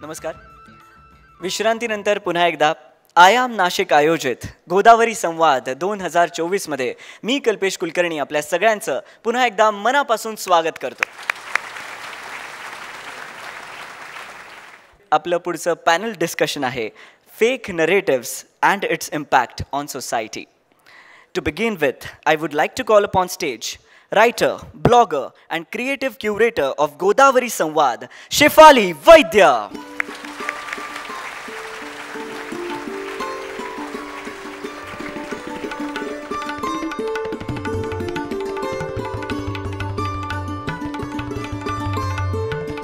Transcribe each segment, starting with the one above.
नमस्कार. विश्रांतीनंतर पुन्हा एकदा आयाम नाशिक आयोजित गोदावरी संवाद 2024 मध्ये मी कल्पेश कुलकर्णी आपल्या सगळ्यांचं पुन्हा एकदा मनापासून स्वागत करतो. आपलं पुढचं पॅनल डिस्कशन आहे fake narratives and it's impact on society. To begin with, I would like to call upon stage writer, blogger and creative curator of Godavari Samvad, Shefali Vaidya.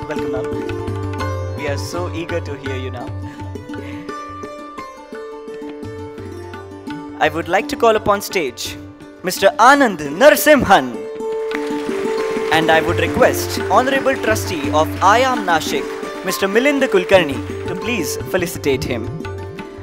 Welcome, ma'am. We are so eager to hear you now. I would like to call upon stage Mr. Anand Narsimhan, and I would request Honorable Trustee of IAM Nashik, Mr. Milind Kulkarni, to please felicitate him.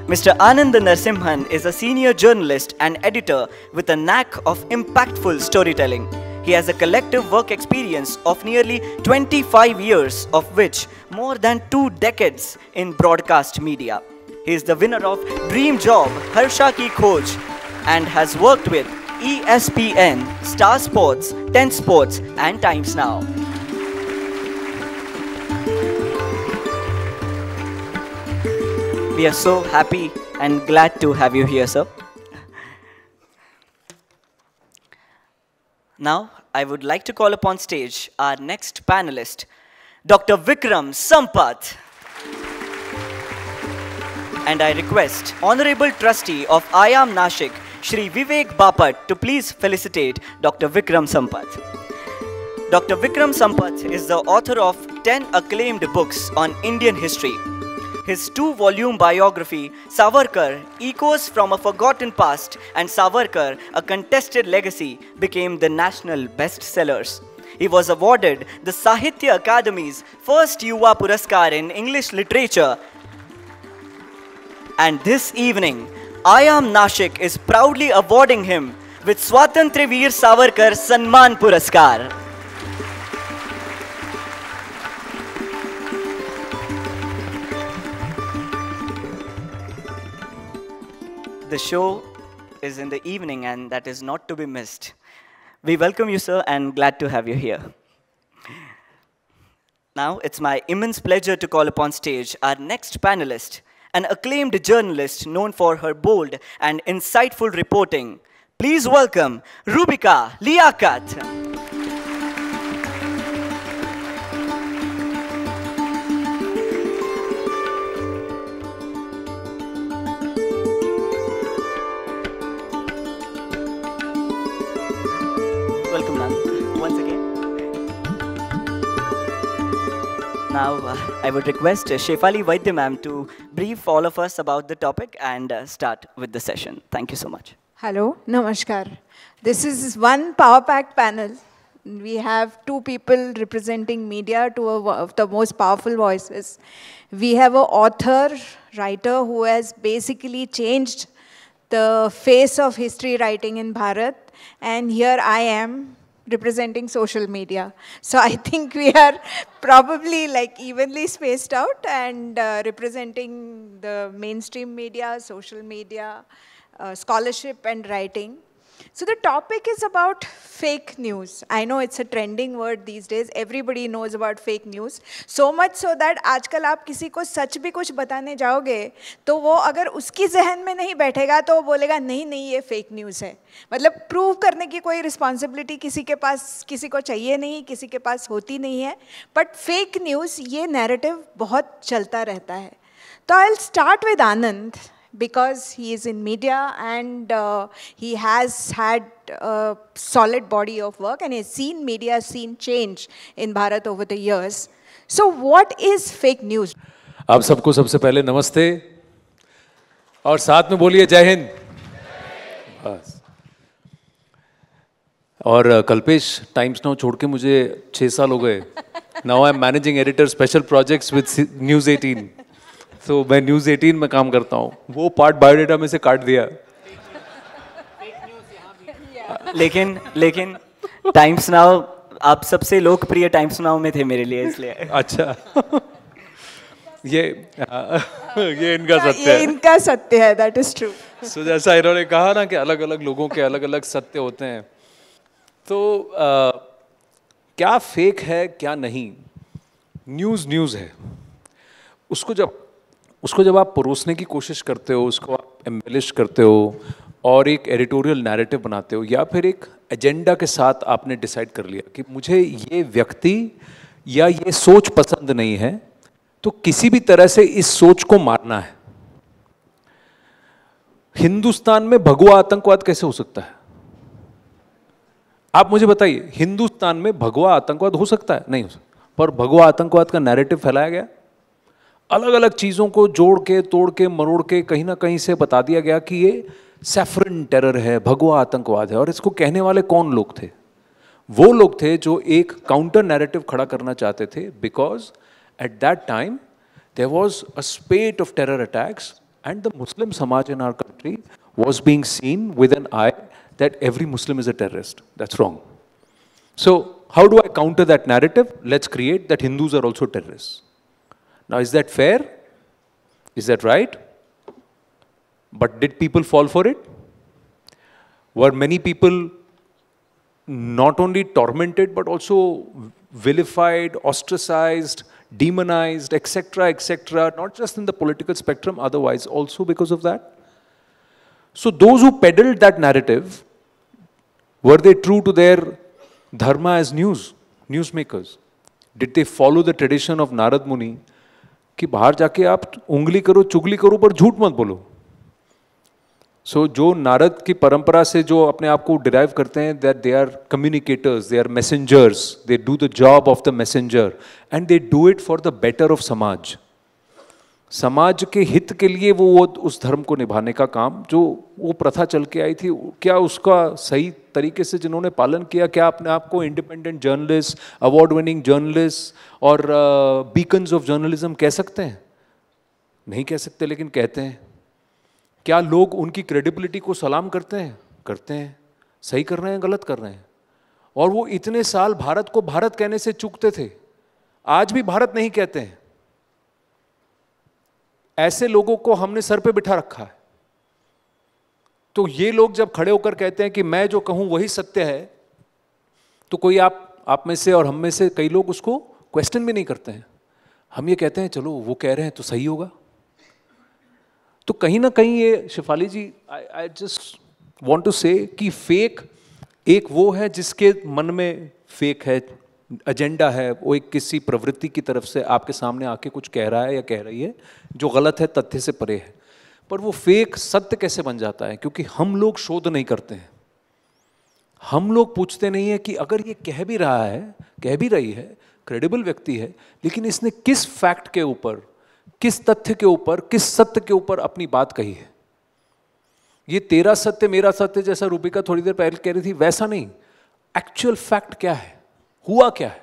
Mr. Anand Narsimhan is a senior journalist and editor with a knack of impactful storytelling. He has a collective work experience of nearly 25 years, of which more than 2 decades in broadcast media. He is the winner of Dream Job, Harsha Ki Khoj, and has worked with ESPN, Star Sports, 10 Sports, and Times Now. We are so happy and glad to have you here, sir. Now, I would like to call upon stage our next panelist, Dr. Vikram Sampath. And I request Honorable Trustee of IAM Nashik, Shri Vivek Bapat, to please felicitate Dr. Vikram Sampath. Dr. Vikram Sampath is the author of 10 acclaimed books on Indian history. His 2-volume biography, Savarkar, Echoes from a Forgotten Past, and Savarkar, A Contested Legacy, became the national bestsellers. He was awarded the Sahitya Akademi's first Yuva Puraskar in English literature. And this evening, IAM Nashik is proudly awarding him with Swatantra Veer Savarkar Sanman Puraskar. The show is in the evening and that is not to be missed. We welcome you, sir, and glad to have you here. Now, it's my immense pleasure to call upon stage our next panelist, an acclaimed journalist known for her bold and insightful reporting. Please welcome Rubika Liaquat. Welcome, ma'am, once again. Now, I would request Shefali Vaidya, ma'am, to brief all of us about the topic and start with the session. Thank you so much. Hello, namaskar. This is one power-packed panel. We have 2 people representing media, 2 of the most powerful voices. We have an author, writer who has basically changed the face of history writing in Bharat. And here I am representing social media. So I think we are probably like evenly spaced out and representing the mainstream media, social media, scholarship and writing. So the topic is about fake news. I know it's a trending word these days. Everybody knows about fake news. So much so that आजकल आप किसी को सच भी कुछ बताने जाओगे तो वो अगर उसकी जहन में नहीं बैठेगा तो वो बोलेगा नहीं नहीं ये फेक न्यूज़ है. मतलब प्रूव करने की कोई रिस्पॉन्सिबिलिटी किसी के पास किसी को चाहिए नहीं, किसी के पास होती नहीं है. बट फेक न्यूज़ ये नैरेटिव बहुत चलता रहता है. तो I will start with Anand. Because he is in media and he has had a solid body of work and has seen media scene change in Bharat over the years. So what is fake news? आप सबको सबसे पहले नमस्ते और साथ में बोलिए जय हिंद. बस. और कल्पेश टाइम्स नाउ छोड़ के मुझे 6 साल हो गए. Now I am managing editor special projects with News 18. तो मैं न्यूज़ 18 में काम करता हूँ. वो पार्ट बायोडेटा में से काट दिया. लेकिन टाइम्स नाउ आप सबसे लोकप्रिय टाइम्स नाउ में थे मेरे लिए, इसलिए. अच्छा. ये इनका सत्य ये है। इनका सत्य है, दैट इज ट्रू। सो जैसा इन्होंने कहा ना कि अलग अलग लोगों के अलग अलग सत्य होते हैं, तो क्या फेक है क्या नहीं, न्यूज़ है। उसको जब आप परोसने की कोशिश करते हो, उसको आप एम्बेलिश करते हो और एक एडिटोरियल नैरेटिव बनाते हो, या फिर एक एजेंडा के साथ आपने डिसाइड कर लिया कि मुझे ये व्यक्ति या ये सोच पसंद नहीं है, तो किसी भी तरह से इस सोच को मारना है। हिंदुस्तान में भगवा आतंकवाद कैसे हो सकता है? आप मुझे बताइए, हिंदुस्तान में भगवा आतंकवाद हो सकता है? नहीं हो सकता। पर भगवा आतंकवाद का नैरेटिव फैलाया गया, अलग अलग चीजों को जोड़ के तोड़ के मरोड़ के कहीं ना कहीं से बता दिया गया कि ये सैफरन टेरर है, भगवा आतंकवाद है। और इसको कहने वाले कौन लोग थे? वो लोग थे जो एक काउंटर नैरेटिव खड़ा करना चाहते थे, because at that time there was a spate of terror attacks and the Muslim समाज in our country was being seen with an eye that every Muslim is a terrorist. That's wrong. So how do I counter that narrative? Let's create that Hindus are also terrorists. Now, is that fair? Is that right? But did people fall for it? Were many people not only tormented but also vilified, ostracized, demonized, etc., not just in the political spectrum, otherwise also because of that? So those who peddled that narrative, were they true to their dharma as newsmakers? Did they follow the tradition of Narad Muni कि बाहर जाके आप उंगली करो, चुगली करो, पर झूठ मत बोलो? सो जो नारद की परंपरा से जो अपने आप को डिराइव करते हैं, that they are communicators, they are messengers, they do the job of the messenger and they do it for the better of समाज। समाज के हित के लिए वो उस धर्म को निभाने का काम, जो वो प्रथा चल के आई थी, क्या उसका सही तरीके से जिन्होंने पालन किया? क्या अपने आप को independent journalist, award winning journalist और बीकन्स ऑफ जर्नलिज्म कह सकते हैं? नहीं कह सकते, लेकिन कहते हैं। क्या लोग उनकी क्रेडिबिलिटी को सलाम करते हैं? करते हैं। सही कर रहे हैं, गलत कर रहे हैं। और वो इतने साल भारत को भारत कहने से चूकते थे, आज भी भारत नहीं कहते हैं। ऐसे लोगों को हमने सर पे बिठा रखा है। तो ये लोग जब खड़े होकर कहते हैं कि मैं जो कहूं वही सत्य है, तो कोई आप में से और हम में से कई लोग उसको क्वेश्चन भी नहीं करते हैं। हम ये कहते हैं चलो वो कह रहे हैं तो सही होगा। तो कहीं ना कहीं ये शिफाली जी, आई जस्ट वांट टू से कि फेक एक वो है जिसके मन में फेक है, एजेंडा है, वो एक किसी प्रवृत्ति की तरफ से आपके सामने आके कुछ कह रहा है या कह रही है जो गलत है, तथ्य से परे है। पर वो फेक सत्य कैसे बन जाता है? क्योंकि हम लोग शोध नहीं करते हैं। हम लोग पूछते नहीं है कि अगर ये कह भी रहा है, कह भी रही है, क्रेडिबल व्यक्ति है, लेकिन इसने किस फैक्ट के ऊपर, किस तथ्य के ऊपर, किस सत्य के ऊपर अपनी बात कही है। ये तेरा सत्य मेरा सत्य जैसा रूबिका थोड़ी देर पहले कह रही थी, वैसा नहीं। एक्चुअल फैक्ट क्या है, हुआ क्या है।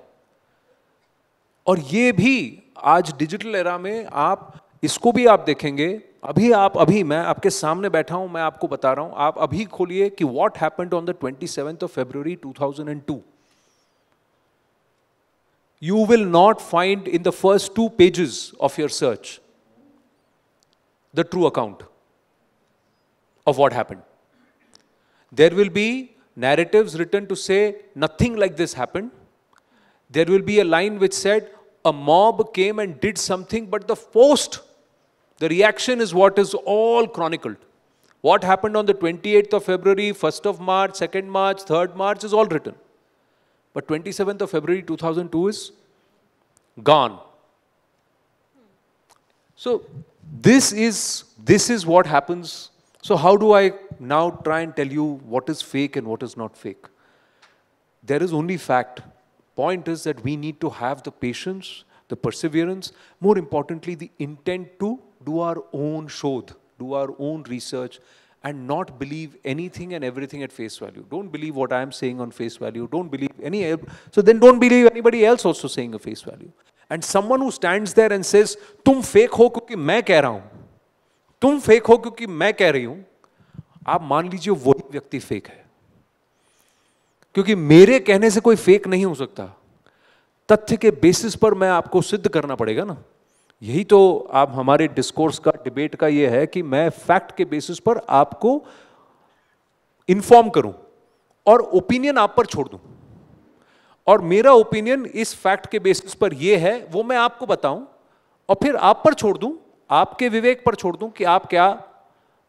और ये भी आज डिजिटल एरा में आप इसको भी आप देखेंगे। अभी मैं आपके सामने बैठा हूं, मैं आपको बता रहा हूं, आप अभी खोलिए कि what happened on the 27th of February 2002. You will not find in the first 2 pages of your search the true account of what happened. There will be narratives written to say nothing like this happened. There will be a line which said a mob came and did something, but the reaction is what is all chronicled. What happened on the 28th of February, 1st of March, 2nd March, 3rd March is all written. But 27th of February 2002 is gone. So this is what happens. So how do I now try and tell you what is fake and what is not fake? There is only fact. Point is that we need to have the patience, the perseverance, more importantly, the intent to do our own shodh, do our own research, and not believe anything and everything at face value. Don't believe what I am saying on face value. Don't believe so then don't believe anybody else also saying a face value. And someone who stands there and says, तुम fake हो क्योंकि मैं कह रहा हूं, तुम fake हो क्योंकि मैं कह रही हूं, आप मान लीजिए वही व्यक्ति fake है। क्योंकि मेरे कहने से कोई फेक नहीं हो सकता। तथ्य के बेसिस पर मैं आपको सिद्ध करना पड़ेगा ना। यही तो आप हमारे डिस्कोर्स का, डिबेट का ये है कि मैं फैक्ट के बेसिस पर आपको इन्फॉर्म करूं और ओपिनियन आप पर छोड़ दूं, और मेरा ओपिनियन इस फैक्ट के बेसिस पर ये है, वो मैं आपको बताऊं और फिर आप पर छोड़ दूं, आपके विवेक पर छोड़ दूं कि आप क्या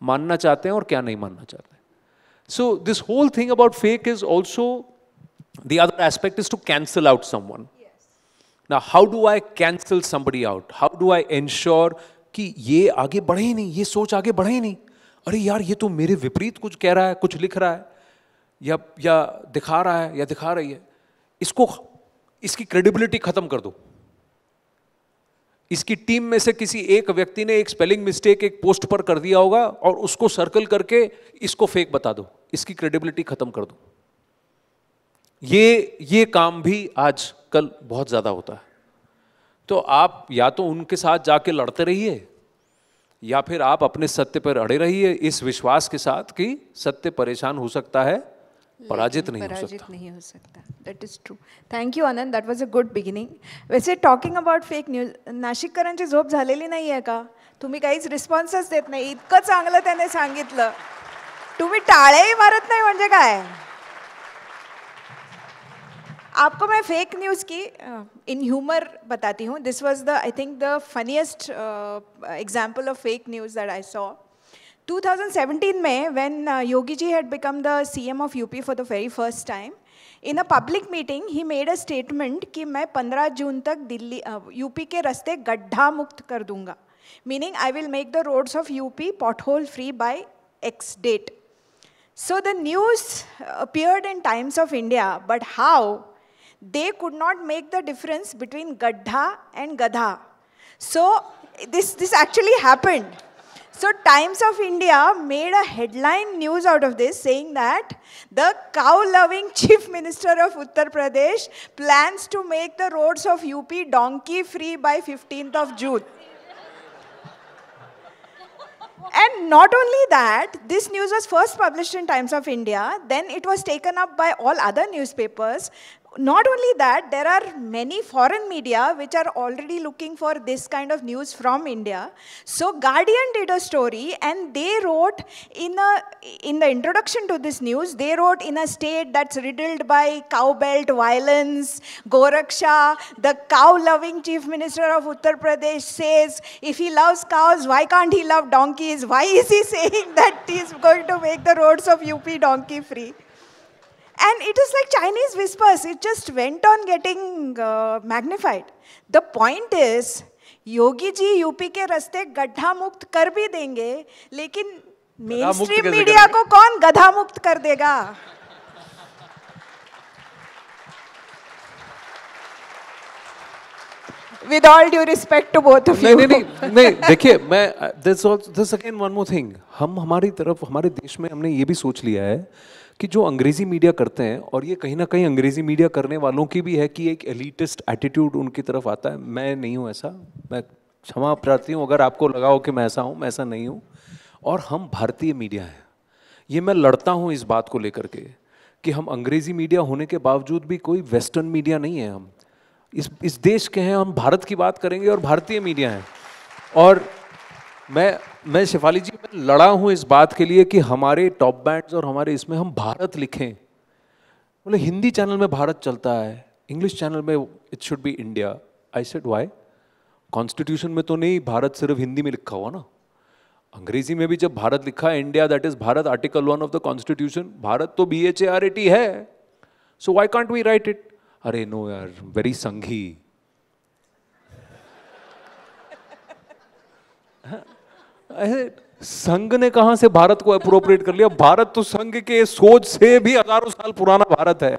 मानना चाहते हैं और क्या नहीं मानना चाहते हैं. So this whole thing about fake is also, the other aspect is to cancel out someone. Now, how do I cancel somebody out? How do I ensure कि ये आगे बढ़े ही नहीं, ये सोच आगे बढ़े ही नहीं. अरे यार, ये तो मेरे विपरीत कुछ कह रहा है, कुछ लिख रहा है, या दिखा रहा है या दिखा रही है. इसको, इसकी क्रेडिबिलिटी खत्म कर दो. इसकी टीम में से किसी एक व्यक्ति ने एक स्पेलिंग मिस्टेक एक पोस्ट पर कर दिया होगा और उसको सर्कल करके इसको फेक बता दो, इसकी क्रेडिबिलिटी खत्म कर दो. ये काम भी आज कल बहुत ज्यादा होता है. तो आप या तो उनके साथ जाके लड़ते रहिए, या फिर आप अपने सत्य पर अड़े रहिए इस विश्वास के साथ कि सत्य परेशान हो सकता है, पराजित नहीं हो सकता. That is true. Thank you Anand, that was a good beginning. वैसे talking about fake news, नाशिककरांची झोप झालेली नाही आहे का? तुम्ही काहीच रिस्पॉन्सच देत नाही. इतकं चांगलं त्याने सांगितलं, तुम्ही टाळेही मारत नाही म्हणजे काय? आपको मैं फेक न्यूज़ की इन ह्यूमर बताती हूँ. This was the, I think, the funniest example of fake news that I saw. 2017 में when Yogi ji had become the CM of UP for the very first time, in a public meeting he made a statement कि मैं 15 जून तक Delhi UP के रास्ते गड्ढा मुक्त कर दूंगा, meaning I will make the roads of UP pothole free by X date. So the news appeared in Times of India, but how they could not make the difference between gaddha and gadha. So this actually happened. So Times of India made a headline news out of this, saying that the cow-loving Chief Minister of Uttar Pradesh plans to make the roads of UP donkey-free by 15th of June. And not only that, this news was first published in Times of India, then it was taken up by all other newspapers. Not only that, there are many foreign media which are already looking for this kind of news from India. So Guardian did a story, and they wrote in the introduction to this news, they wrote, in a state that's riddled by cowbelt violence, Goraksha, the cow-loving Chief Minister of Uttar Pradesh says, if he loves cows, why can't he love donkeys? Why is he saying that he's going to make the roads of UP donkey free? And it is like Chinese whispers. It just went on getting magnified. The point is, Yogi ji UP के रास्ते गड्ढा मुक्त कर भी देंगे, लेकिन main stream media को कौन गधा मुक्त कर देगा? With all due respect to both of you. नहीं, देखिए, मैं this again one more thing. हम हमारी तरफ, हमारे देश में हमने ये भी सोच लिया है कि जो अंग्रेजी मीडिया करते हैं, और ये कहीं ना कहीं अंग्रेजी मीडिया करने वालों की भी है कि एक एलिटिस्ट एटीट्यूड उनकी तरफ आता है. मैं नहीं हूँ ऐसा, मैं क्षमा प्रार्थी हूँ अगर आपको लगा हो कि मैं ऐसा हूँ, मैं ऐसा नहीं हूँ. और हम भारतीय मीडिया हैं, ये मैं लड़ता हूँ इस बात को लेकर के कि हम अंग्रेजी मीडिया होने के बावजूद भी कोई वेस्टर्न मीडिया नहीं है. हम इस देश के हैं, हम भारत की बात करेंगे और भारतीय मीडिया हैं. और मैं शेफाली जी, मैं लड़ा हूँ इस बात के लिए कि हमारे टॉप बैंड्स और हमारे इसमें हम भारत लिखें. बोले हिंदी चैनल में भारत चलता है, इंग्लिश चैनल में it should be India. I said why? Constitution में तो नहीं भारत सिर्फ हिंदी में लिखा हुआ ना, अंग्रेजी में भी जब भारत लिखा है, India that is Bharat, article 1 of the constitution, Bharat तो BHART है. So why can't we write it? अरे नो यार, वेरी संघी. संघ ने कहां से भारत को अप्रोप्रिएट कर लिया? भारत तो संघ के सोच से भी हजारों साल पुराना भारत है.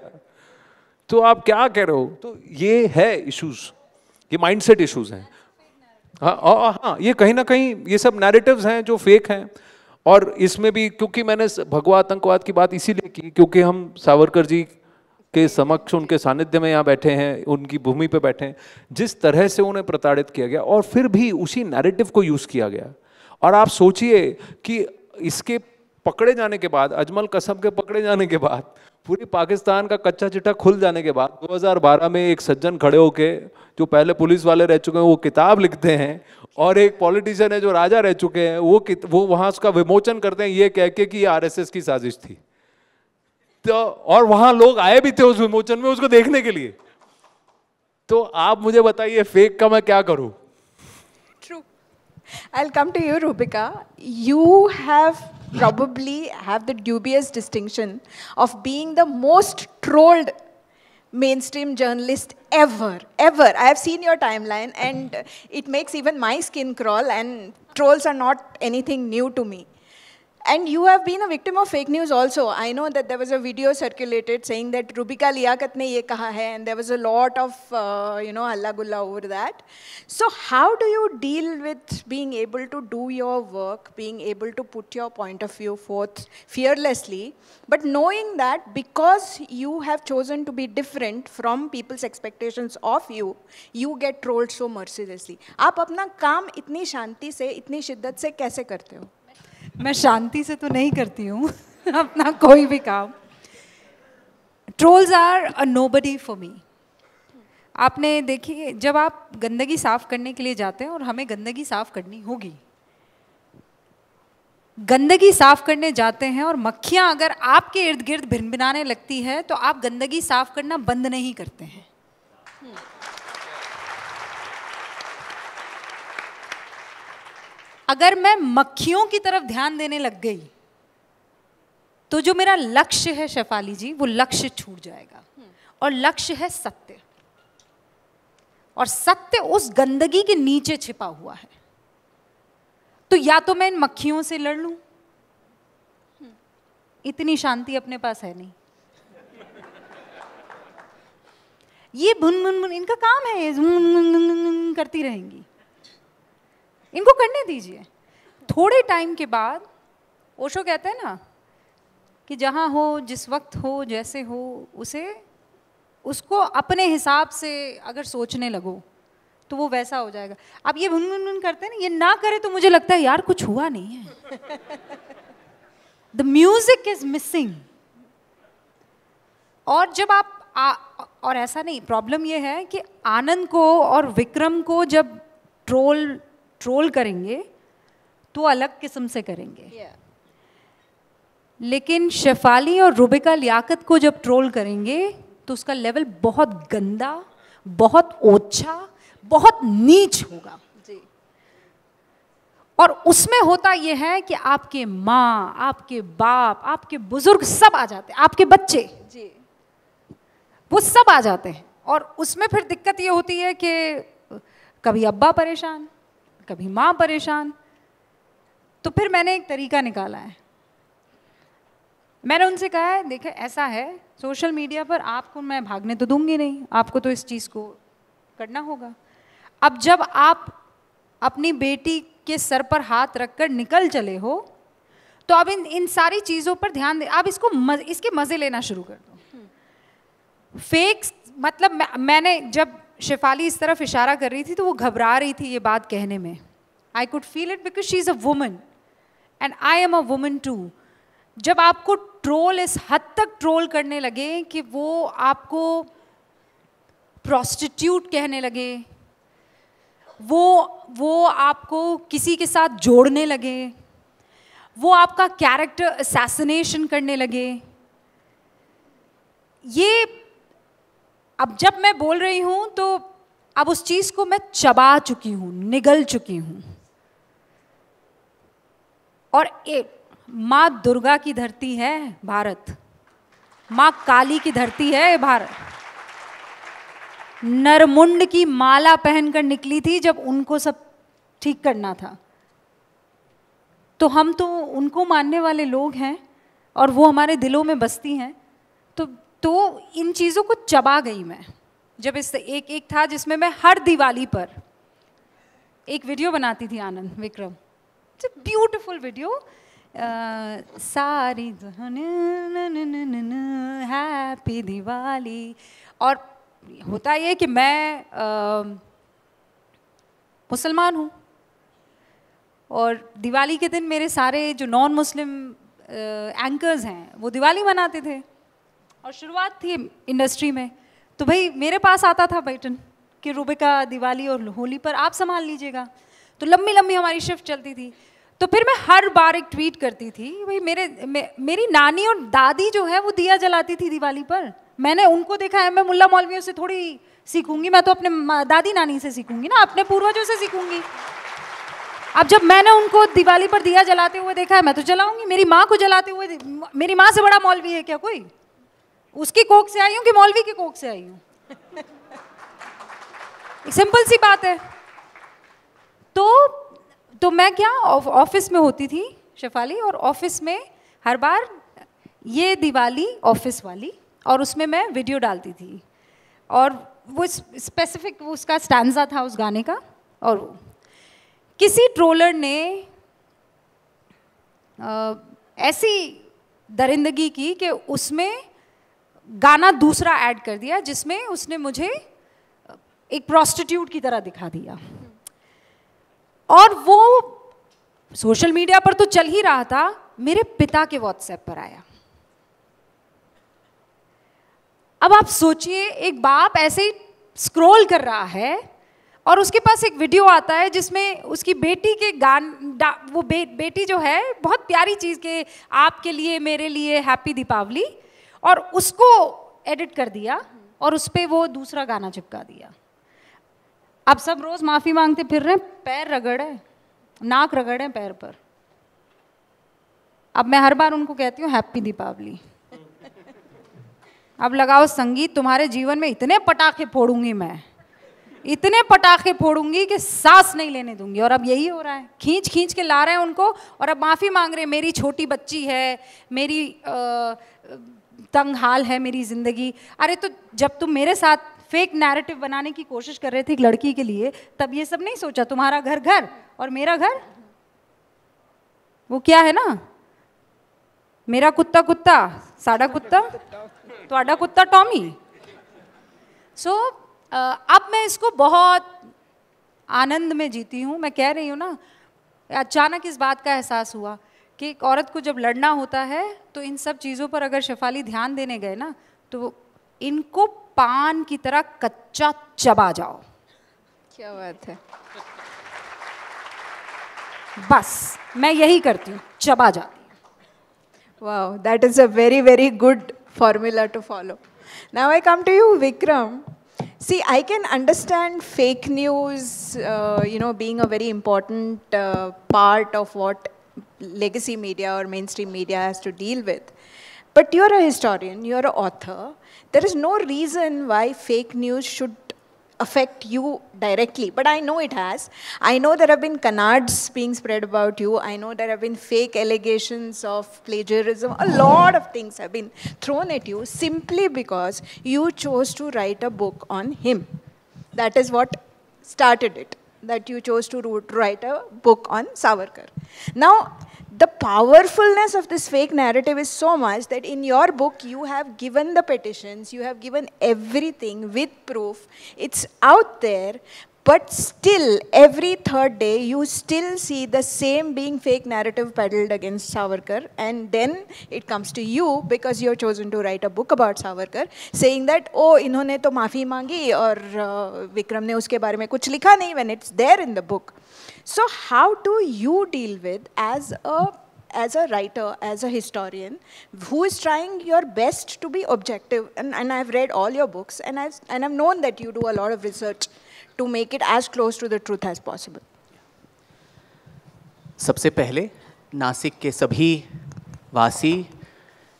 तो आप क्या कह रहे हो? तो ये है इश्यूज, ये माइंडसेट इश्यूज हैं. हाँ, ये कहीं ना कहीं ये सब नैरेटिव्स हैं जो फेक हैं. और इसमें भी क्योंकि मैंने भगवा आतंकवाद की बात इसीलिए की क्योंकि हम सावरकर जी के समक्ष, उनके सानिध्य में यहाँ बैठे हैं, उनकी भूमि पे बैठे हैं, जिस तरह से उन्हें प्रताड़ित किया गया और फिर भी उसी नैरेटिव को यूज किया गया. और आप सोचिए कि इसके पकड़े जाने के बाद, अजमल कसब के पकड़े जाने के बाद पूरी पाकिस्तान का कच्चा चिट्ठा खुल जाने के बाद 2012 में एक सज्जन खड़े होके, जो पहले पुलिस वाले रह चुके हैं, वो किताब लिखते हैं, और एक पॉलिटिशियन है जो राजा रह चुके हैं, वो वहां उसका विमोचन करते हैं ये कह के कि ये आरएसएस की साजिश थी। तो और वहां लोग आए भी थे उस विमोचन में उसको देखने के लिए। तो आप मुझे बताइए फेक का मैं क्या करूं? True. I'll come to you, Rubika. You have probably have the dubious distinction of being the most trolled mainstream journalist ever. I have seen your timeline and it makes even my skin crawl, and trolls are not anything new to me. And you have been a victim of fake news also. I know that there was a video circulated saying that Rubika Liaquat ne ye kaha hai, and there was a lot of, halla gulla over that. So how do you deal with being able to do your work, being able to put your point of view forth fearlessly, but knowing that because you have chosen to be different from people's expectations of you, you get trolled so mercilessly? आप अपना काम इतनी शांति से, इतनी शिद्दत से कैसे करते हो? मैं शांति से तो नहीं करती हूँ अपना कोई भी काम। Trolls are a nobody for me. आपने देखिए, जब आप गंदगी साफ करने के लिए जाते हैं, और हमें गंदगी साफ करनी होगी, गंदगी साफ करने जाते हैं और मक्खियाँ अगर आपके इर्द गिर्द भिनभिनाने लगती है तो आप गंदगी साफ करना बंद नहीं करते हैं। अगर मैं मक्खियों की तरफ ध्यान देने लग गई तो जो मेरा लक्ष्य है शेफाली जी, वो लक्ष्य छूट जाएगा। और लक्ष्य है सत्य, और सत्य उस गंदगी के नीचे छिपा हुआ है। तो या तो मैं इन मक्खियों से लड़ लूं, इतनी शांति अपने पास है नहीं। ये भुन भुन भुन इनका काम है, ये करती रहेंगी, इनको करने दीजिए। थोड़े टाइम के बाद, ओशो कहते हैं ना कि जहाँ हो, जिस वक्त हो, जैसे हो, उसको अपने हिसाब से अगर सोचने लगो तो वो वैसा हो जाएगा। अब ये भुन भुन भुन करते हैं ना, ये ना करे तो मुझे लगता है यार कुछ हुआ नहीं है। The music is missing. और जब और ऐसा नहीं, प्रॉब्लम ये है कि आनंद को और विक्रम को जब ट्रोल करेंगे तो अलग किस्म से करेंगे, लेकिन शेफाली और रुबिका लियाकत को जब ट्रोल करेंगे तो उसका लेवल बहुत गंदा, बहुत ओछा, बहुत नीच होगा जी। और उसमें होता यह है कि आपके माँ, आपके बाप, आपके बुजुर्ग सब आ जाते हैं, आपके बच्चे जी, वो सब आ जाते हैं। और उसमें फिर दिक्कत ये होती है कि कभी अब्बा परेशान, कभी माँ परेशान। तो फिर मैंने एक तरीका निकाला है। मैंने उनसे कहा है, देखें ऐसा है, सोशल मीडिया पर आपको मैं भागने तो दूंगी नहीं, आपको तो इस चीज़ को करना होगा। अब जब आप अपनी बेटी के सर पर हाथ रखकर निकल चले हो तो अब इन सारी चीज़ों पर ध्यान दें। आप इसके मज़े लेना शुरू कर दो। फेक मतलब मैंने जब शेफाली इस तरफ इशारा कर रही थी तो वो घबरा रही थी ये बात कहने में। I could feel it because she is a woman and I am a woman too. जब आपको ट्रोल इस हद तक ट्रोल करने लगे कि वो आपको प्रोस्टिट्यूट कहने लगे, वो आपको किसी के साथ जोड़ने लगे, वो आपका कैरेक्टर असैसिनेशन करने लगे, ये अब जब मैं बोल रही हूं तो अब उस चीज को मैं चबा चुकी हूं, निगल चुकी हूं। और माँ दुर्गा की धरती है भारत, माँ काली की धरती है भारत। नरमुंड की माला पहनकर निकली थी जब उनको सब ठीक करना था। तो हम तो उनको मानने वाले लोग हैं और वो हमारे दिलों में बसती हैं। तो इन चीज़ों को चबा गई मैं। जब एक था जिसमें मैं हर दिवाली पर एक वीडियो बनाती थी, Anand Vikram, it's a beautiful video, sorry happy Diwali. और होता ये कि मैं मुसलमान हूँ और दिवाली के दिन मेरे सारे जो नॉन मुस्लिम एंकर्स हैं वो दिवाली मनाते थे। और शुरुआत थी इंडस्ट्री में, तो भाई मेरे पास आता था बैटन कि रूबिका दिवाली और होली पर आप संभाल लीजिएगा। तो लंबी लंबी हमारी शिफ्ट चलती थी। तो फिर मैं हर बार एक ट्वीट करती थी, भाई मेरी नानी और दादी जो है वो दिया जलाती थी दिवाली पर, मैंने उनको देखा है, मैं मुल्ला मौलवियों से थोड़ी सीखूंगी, मैं तो अपने दादी नानी से सीखूंगी ना, अपने पूर्वजों से सीखूंगी। अब जब मैंने उनको दिवाली पर दिया जलाते हुए देखा है, मैं तो जलाऊंगी। मेरी माँ को जलाते हुए, मेरी माँ से बड़ा मौलवी है क्या कोई? उसकी कोख से आई हूँ कि मौलवी की कोख से आई हूँ? सिंपल सी बात है। तो मैं क्या ऑफिस में होती थी शेफाली, और ऑफिस में हर बार ये दिवाली ऑफिस वाली, और उसमें मैं वीडियो डालती थी, और वो स्पेसिफिक उसका स्टैंजा था उस गाने का। और किसी ट्रोलर ने ऐसी दरिंदगी की कि उसमें गाना दूसरा ऐड कर दिया, जिसमें उसने मुझे एक प्रोस्टिट्यूट की तरह दिखा दिया, और वो सोशल मीडिया पर तो चल ही रहा था, मेरे पिता के व्हाट्सएप पर आया। अब आप सोचिए, एक बाप ऐसे ही स्क्रॉल कर रहा है और उसके पास एक वीडियो आता है जिसमें उसकी बेटी के वो बेटी जो है बहुत प्यारी चीज़ के आपके लिए मेरे लिए हैप्पी दीपावली, और उसको एडिट कर दिया और उस पर वो दूसरा गाना चिपका दिया। अब सब रोज माफी मांगते फिर रहे हैं, पैर रगड़े, नाक रगड़े पैर पर। अब मैं हर बार उनको कहती हूँ हैप्पी दीपावली। अब लगाओ संगीत, तुम्हारे जीवन में इतने पटाखे फोड़ूंगी मैं, इतने पटाखे फोड़ूंगी कि सांस नहीं लेने दूंगी। और अब यही हो रहा है, खींच खींच के ला रहे हैं उनको, और अब माफी मांग रहे हैं, मेरी छोटी बच्ची है, मेरी तंग हाल है मेरी जिंदगी। अरे तो जब तुम मेरे साथ फेक नैरेटिव बनाने की कोशिश कर रहे थे एक लड़की के लिए, तब ये सब नहीं सोचा तुम्हारा घर घर और मेरा घर वो क्या है ना, मेरा कुत्ता कुत्ता, साडा कुत्ता, ਤੁਹਾਡਾ कुत्ता टॉमी। सो अब मैं इसको बहुत आनंद में जीती हूँ। मैं कह रही हूँ ना, अचानक इस बात का एहसास हुआ कि एक औरत को जब लड़ना होता है तो इन सब चीज़ों पर अगर शेफाली ध्यान देने गए ना, तो इनको पान की तरह कच्चा चबा जाओ। क्या बात है। बस मैं यही करती हूँ, चबा जाती हूँ। Wow, that is a very, very good formula to follow. Now I come to you, Vikram. See, I can understand fake news, being a very important part of what legacy media or mainstream media has to deal with. But you're a historian, you're an author. There is no reason why fake news should affect you directly, but I know it has. I know there have been canards being spread about you. I know there have been fake allegations of plagiarism. A lot of things have been thrown at you simply because you chose to write a book on him. That is what started it, that you chose to write a book on Savarkar. Now, the powerfulness of this fake narrative is so much that in your book you have given the petitions, you have given everything with proof. It's out there, but still every third day you still see the same being fake narrative peddled against Savarkar, and then it comes to you because you have chosen to write a book about Savarkar, saying that oh इन्होंने तो माफी मांगी और विक्रम ने उसके बारे में कुछ लिखा नहीं, when it's there in the book. So how do you deal with, as a writer, as a historian, who is trying your best to be objective, and I've read all your books, and I've known that you do a lot of research to make it as close to the truth as possible. सबसे पहले नासिक के सभी वासी,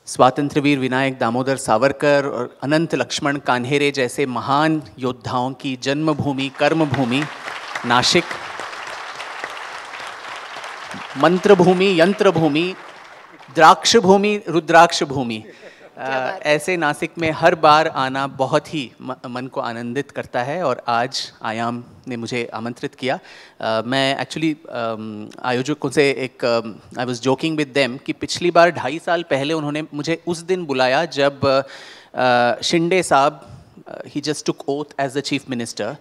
स्वातंत्र्यवीर विनायक दामोदर सावरकर और अनंत लक्ष्मण कान्हेरे जैसे महान योद्धाओं की जन्मभूमि, कर्मभूमि नासिक, मंत्रभूमि, यंत्रभूमि, द्राक्षभूमि, रुद्राक्षभूमि, ऐसे नासिक में हर बार आना बहुत ही मन को आनंदित करता है। और आज आयाम ने मुझे आमंत्रित किया। मैं एक्चुअली आयोजकों से I was joking with them कि पिछली बार 2.5 साल पहले उन्होंने मुझे उस दिन बुलाया जब शिंदे साहब ही just took oath as the chief minister.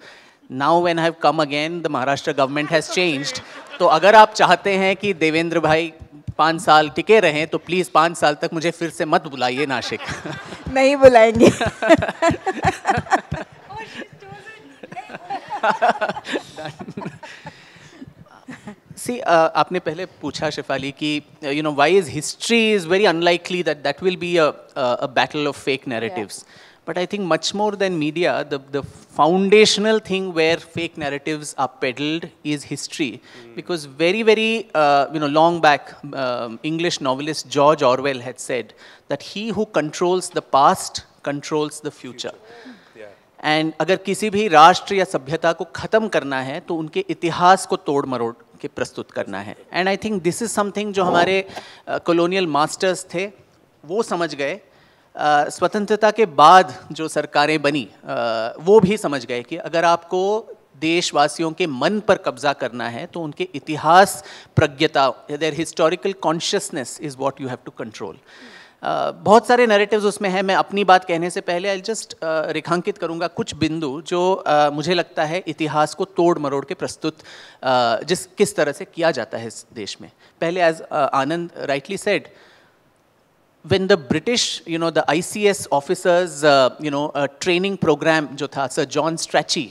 Now when I have come again, the Maharashtra government has changed. तो अगर आप चाहते हैं कि देवेंद्र भाई 5 साल टिके रहें तो प्लीज़ 5 साल तक मुझे फिर से मत बुलाइए नासिक। नहीं बुलाएंगे। See, आपने पहले पूछा शेफाली कि why is history is very unlikely that will be a battle of fake narratives. But I think much more than media, the foundational thing where fake narratives are peddled is history. Because very, very long back, English novelist George Orwell had said that he who controls the past controls the future. And अगर किसी भी राष्ट्र या सभ्यता को ख़त्म करना है तो उनके इतिहास को तोड़ मरोड़ के प्रस्तुत करना है. And I think this is something जो हमारे कॉलोनियल मास्टर्स थे वो समझ गए. स्वतंत्रता के बाद जो सरकारें बनी वो भी समझ गए कि अगर आपको देशवासियों के मन पर कब्जा करना है तो उनके इतिहास प्रज्ञता, their historical consciousness is what you have to control. बहुत सारे नैरेटिव्स उसमें हैं. मैं अपनी बात कहने से पहले आई जस्ट रेखांकित करूंगा कुछ बिंदु जो मुझे लगता है इतिहास को तोड़ मरोड़ के प्रस्तुत किस तरह से किया जाता है इस देश में. पहले as Anand rightly said, when the British, the ICS officers, training program जो था सर जॉन स्ट्रैची,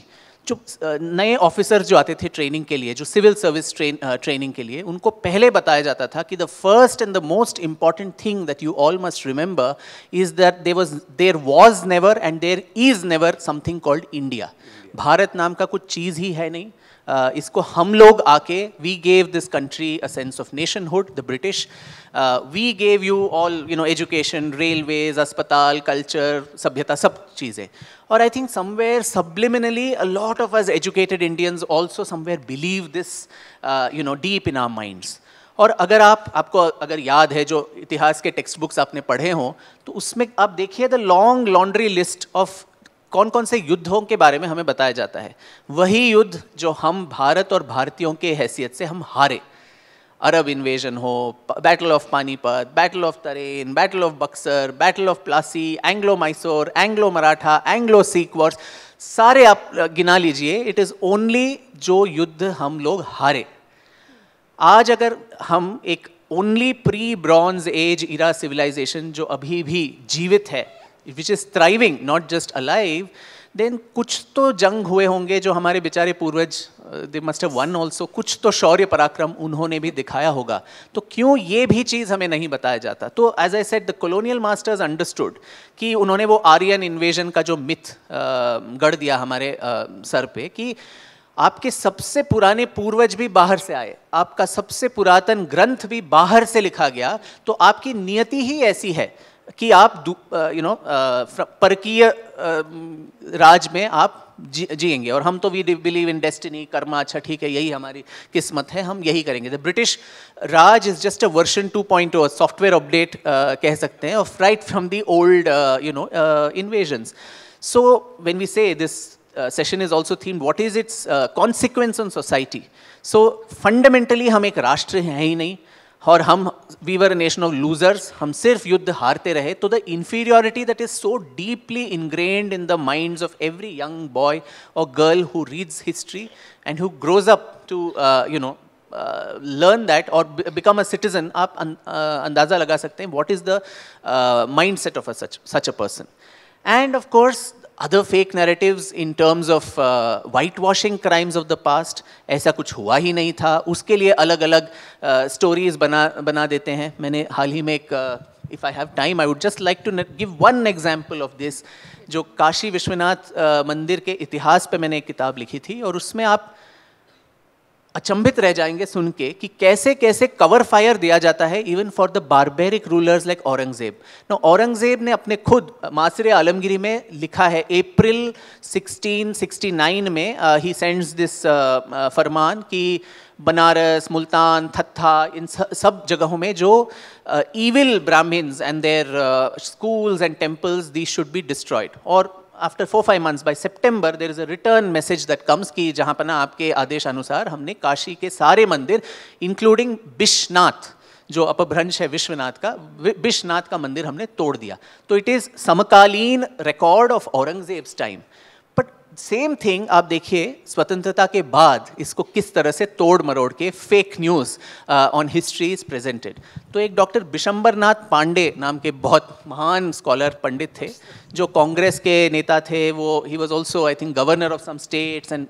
जो नए ऑफिसर जो आते थे ट्रेनिंग के लिए, जो सिविल सर्विस ट्रेनिंग के लिए, उनको पहले बताया जाता था कि the first and the most important thing that you all must remember is that there was never and there is never something called India. Bharat नाम का कुछ चीज़ ही है नहीं. इसको हम लोग आके we gave this country a sense of nationhood, the British. We gave you all education, railways, अस्पताल, कल्चर, सभ्यता, सब चीज़ें. और I think somewhere subliminally a lot of us educated Indians also somewhere believe this deep in our minds. और अगर आपको अगर याद है जो इतिहास के टेक्स्ट बुक्स आपने पढ़े हों तो उसमें आप देखिए the long laundry list of कौन कौन से युद्धों के बारे में हमें बताया जाता है. वही युद्ध जो हम भारत और भारतीयों के हैसियत से हम हारे. अरब इन्वेजन हो, battle of Panipat, battle of Tarain, battle of Buxar, battle of Plassey, Anglo Mysore, Anglo Maratha, Anglo Sikh wars, सारे आप गिना लीजिए. इट इज़ ओनली जो युद्ध हम लोग हारे. आज अगर हम एक ओनली प्री ब्रॉन्ज एज इरा सिविलाइजेशन जो अभी भी जीवित है, which is thriving, not just alive, then कुछ तो जंग हुए होंगे जो हमारे बेचारे पूर्वज they must have won also. कुछ तो शौर्य पराक्रम उन्होंने भी दिखाया होगा. तो क्यों ये भी चीज़ हमें नहीं बताया जाता? तो as I said, the colonial masters understood कि उन्होंने वो आर्यन इन्वेजन का जो मिथ गढ़ दिया हमारे सर पे कि आपके सबसे पुराने पूर्वज भी बाहर से आए, आपका सबसे पुरातन ग्रंथ भी बाहर से लिखा गया, तो आपकी नियति ही ऐसी है कि आप परकीय राज में आप जिएंगे. और हम तो we believe in destiny, karma, अच्छा ठीक है यही हमारी किस्मत है, हम यही करेंगे. The British Raj is just a version 2.0, software update कह सकते हैं, of right from the old invasions. So when we say this session is also themed what is its consequence on society. So fundamentally हम एक राष्ट्र हैं ही नहीं और हम we were a nation of losers. हम सिर्फ युद्ध हारते रहे. तो the inferiority that is so deeply ingrained in the minds of every young boy or girl who reads history and who grows up to learn that or become a citizen, आप अंदाज़ा लगा सकते हैं what is the mindset of such a person. And of course other fake narratives in terms of whitewashing crimes of the past. ऐसा कुछ हुआ ही नहीं था, उसके लिए अलग अलग stories बना देते हैं. मैंने हाल ही में एक if I have time I would just like to give one example of this. जो काशी विश्वनाथ मंदिर के इतिहास पे मैंने एक किताब लिखी थी और उसमें आप अचंभित रह जाएंगे सुन के कि कैसे कैसे कवर फायर दिया जाता है even for the barbaric rulers like Aurangzeb. Aurangzeb ने अपने खुद मासरे आलमगिरी में लिखा है अप्रैल 1669 में ही सेंड्स दिस फरमान कि बनारस, मुल्तान, थत्था, इन सब जगहों में जो evil Brahmins and their schools and temples, these should be destroyed. और after 4-5 months, by September, there is a return message that comes कि जहाँ पर ना आपके आदेश अनुसार हमने काशी के सारे मंदिर, including विश्वनाथ, जो अपभ्रंश है विश्वनाथ का, विश्वनाथ का मंदिर हमने तोड़ दिया. तो it is समकालीन record of Aurangzeb's time. But same thing आप देखिए स्वतंत्रता के बाद इसको किस तरह से तोड़ मरोड़ के fake news on history is presented. तो एक डॉक्टर बिशंबरनाथ पांडे नाम के बहुत महान स्कॉलर पंडित थे, जो कांग्रेस के नेता थे। वो ही was also I think governor of some states and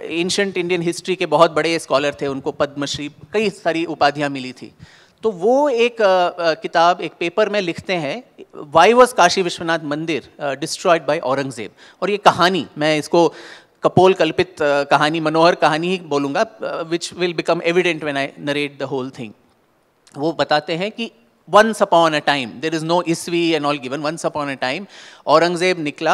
ancient Indian history के बहुत बड़े स्कॉलर थे। उनको पद्मश्री कई सारी उपाधियाँ मिली थी। तो वो एक किताब, एक पेपर में लिखते हैं, वाई वॉज काशी विश्वनाथ मंदिर डिस्ट्रॉयड बाय औरंगजेब। और ये कहानी, मैं इसको कपोल कल्पित कहानी, मनोहर कहानी ही बोलूँगा, which will become evident when I narrate the whole thing. वो बताते हैं कि once upon a time, there is no ईस्वी and all given, once upon a time Aurangzeb निकला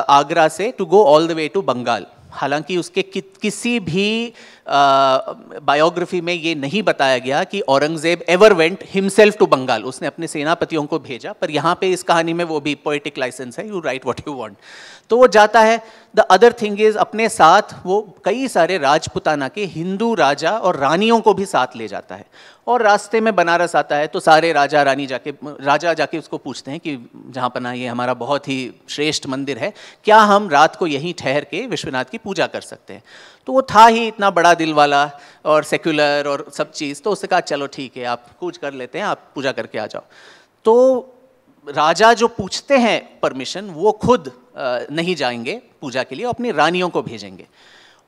आगरा से to go all the way to Bengal. हालांकि उसके किसी भी बायोग्राफी में ये नहीं बताया गया कि Aurangzeb ever went himself to Bengal. उसने अपने सेनापतियों को भेजा, पर यहाँ पे इस कहानी में वो भी पोएटिक लाइसेंस है, you right what you want. तो वो जाता है। द अदर थिंग इज, अपने साथ वो कई सारे राजपुताना के हिंदू राजा और रानियों को भी साथ ले जाता है। और रास्ते में बनारस आता है तो सारे राजा जाके उसको पूछते हैं कि जहाँ पना ये हमारा बहुत ही श्रेष्ठ मंदिर है, क्या हम रात को यहीं ठहर के विश्वनाथ की पूजा कर सकते हैं। तो वो था ही इतना बड़ा दिल वाला और सेक्युलर और सब चीज़, तो उसने कहा चलो ठीक है, आप कूच कर लेते हैं, आप पूजा करके आ जाओ। तो राजा जो पूछते हैं परमिशन, वो खुद नहीं जाएंगे पूजा के लिए, अपनी रानियों को भेजेंगे।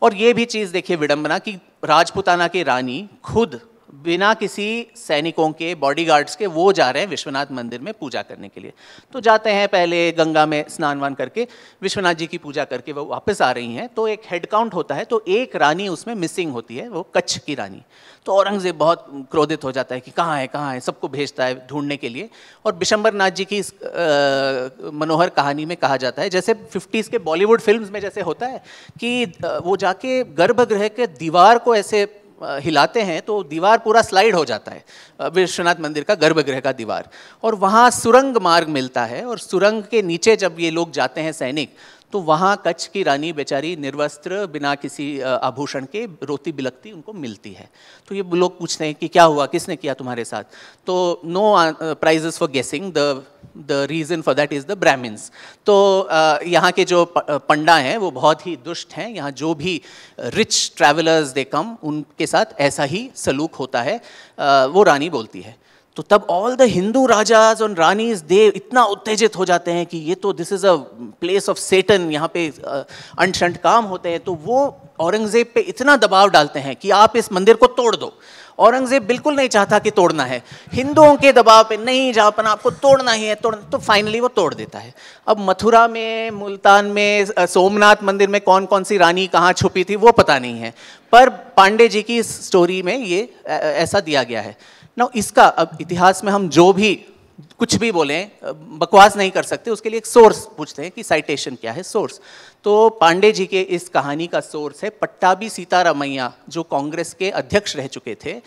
और ये भी चीज़ देखिए विडंबना कि राजपुताना की रानी खुद बिना किसी सैनिकों के, बॉडीगार्ड्स के, वो जा रहे हैं विश्वनाथ मंदिर में पूजा करने के लिए। तो जाते हैं, पहले गंगा में स्नान वान करके विश्वनाथ जी की पूजा करके वो वापस आ रही हैं। तो एक हेड काउंट होता है, तो एक रानी उसमें मिसिंग होती है, वो कच्छ की रानी। तो औरंगजेब बहुत क्रोधित हो जाता है कि कहाँ है, सबको भेजता है ढूंढने के लिए। और बिशंबरनाथ जी की इस मनोहर कहानी में कहा जाता है, जैसे 50s के बॉलीवुड फिल्म्स में जैसे होता है कि वो जाके गर्भगृह के दीवार को ऐसे हिलाते हैं तो दीवार पूरा स्लाइड हो जाता है, विश्वनाथ मंदिर का गर्भगृह का दीवार। और वहाँ सुरंग मार्ग मिलता है, और सुरंग के नीचे जब ये लोग जाते हैं सैनिक, तो वहाँ कच्छ की रानी बेचारी निर्वस्त्र, बिना किसी आभूषण के, रोती बिलखती उनको मिलती है। तो ये लोग पूछते हैं कि क्या हुआ, किसने किया तुम्हारे साथ। तो no prizes for guessing, the reason for that is the Brahmins. तो यहाँ के जो पंडा हैं वो बहुत ही दुष्ट हैं। यहाँ जो भी रिच ट्रैवलर्स दे कम, उनके साथ ऐसा ही सलूक होता है, वो रानी बोलती है। तो तब ऑल द हिंदू राजाज और रानीज दे इतना उत्तेजित हो जाते हैं कि ये तो this is a place of Satan, यहाँ पे अंट शंट काम होते हैं। तो वो औरंगजेब पे इतना दबाव डालते हैं कि आप इस मंदिर को तोड़ दो। औरंगजेब बिल्कुल नहीं चाहता कि तोड़ना है, हिंदुओं के दबाव पे नहीं, जहाँ पर आपको तोड़ना ही है तोड़ना। तो फाइनली वो तोड़ देता है। अब मथुरा में, मुल्तान में, सोमनाथ मंदिर में कौन कौन सी रानी कहाँ छुपी थी वो पता नहीं है, पर पांडे जी की स्टोरी में ये ऐसा दिया गया है ना। इसका अब इतिहास में हम जो भी कुछ भी बोलें, बकवास नहीं कर सकते, उसके लिए एक सोर्स पूछते हैं कि साइटेशन क्या है, सोर्स। तो पांडे जी के इस कहानी का सोर्स है पट्टाभी सीतारामैया, जो कांग्रेस के अध्यक्ष रह चुके थे।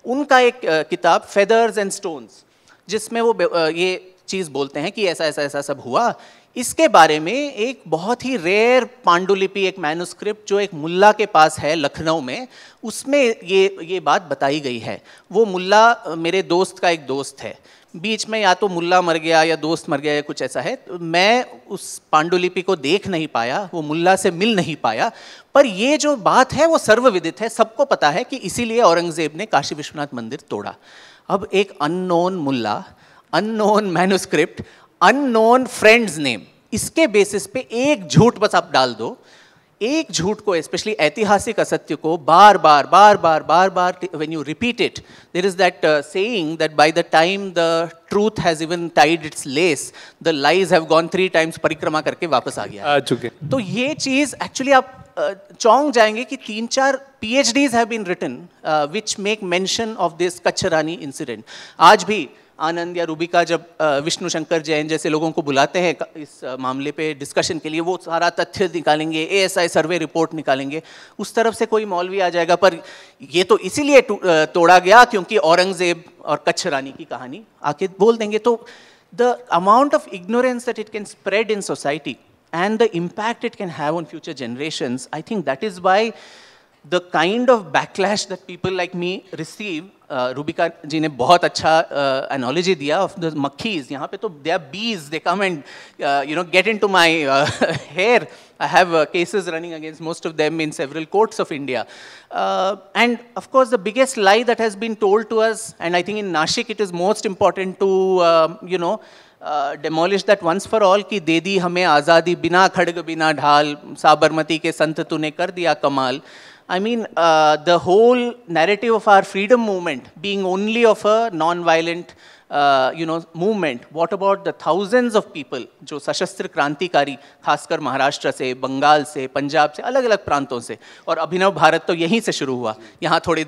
उनका एक किताब फेदर्स एंड स्टोन्स, जिसमें वो ये चीज़ बोलते हैं कि ऐसा ऐसा ऐसा सब हुआ। इसके बारे में एक बहुत ही रेयर पांडुलिपि, एक मैन्युस्क्रिप्ट जो एक मुल्ला के पास है लखनऊ में, उसमें ये बात बताई गई है। वो मुल्ला मेरे दोस्त का एक दोस्त है, बीच में या तो मुल्ला मर गया या दोस्त मर गया या कुछ ऐसा है। तो मैं उस पांडुलिपि को देख नहीं पाया, वो मुल्ला से मिल नहीं पाया, पर ये जो बात है वो सर्वविदित है, सबको पता है कि इसीलिए औरंगजेब ने काशी विश्वनाथ मंदिर तोड़ा। अब एक अननोन मुल्ला, unknown manuscript, unknown friends name, इसके बेसिस पे एक झूठ बस आप डाल दो। एक झूठ को, स्पेशली ऐतिहासिक असत्य को बार बार when you repeat it, there is that saying that by the time the truth has even tied its lace, the lies have gone 3 times परिक्रमा करके वापस आ गया आ चुके। तो ये चीज एक्चुअली आप चौंक जाएंगे कि 3-4 PhDs have been written which make mention of this Kutch Rani incident. आज भी आनंद या रूबिका जब विष्णु शंकर जैन जैसे लोगों को बुलाते हैं इस मामले पे डिस्कशन के लिए, वो सारा तथ्य निकालेंगे, ASI सर्वे रिपोर्ट निकालेंगे, उस तरफ से कोई मौलवी आ जाएगा। पर ये तो इसीलिए तोड़ा गया क्योंकि औरंगजेब और कच्छ रानी की कहानी आके बोल देंगे। तो the amount of ignorance that it can spread in society and the impact it can have on future generations, I think that is why the kind of backlash that people like me receive, Rubika ji ne बहुत अच्छा analogy दिया of the makhis. यहाँ पे तो they are bees. They come and get into my hair. I have cases running against most of them in several courts of India. And of course, the biggest lie that has been told to us, and I think in Nashik it is most important to demolish that once for all कि दे दी हमें आज़ादी बिना खड़ग बिना ढाल साबरमती के संत तूने कर दिया कमाल. I mean, the whole narrative of our freedom movement being only of a non-violent, movement. What about the thousands of people जो सशस्त्र क्रांतिकारी, खासकर महाराष्ट्र से, बंगाल से, पंजाब से, अलग-अलग प्रांतों से, और अभिनव भारत तो यहीं से शुरू हुआ. यहाँ थोड़े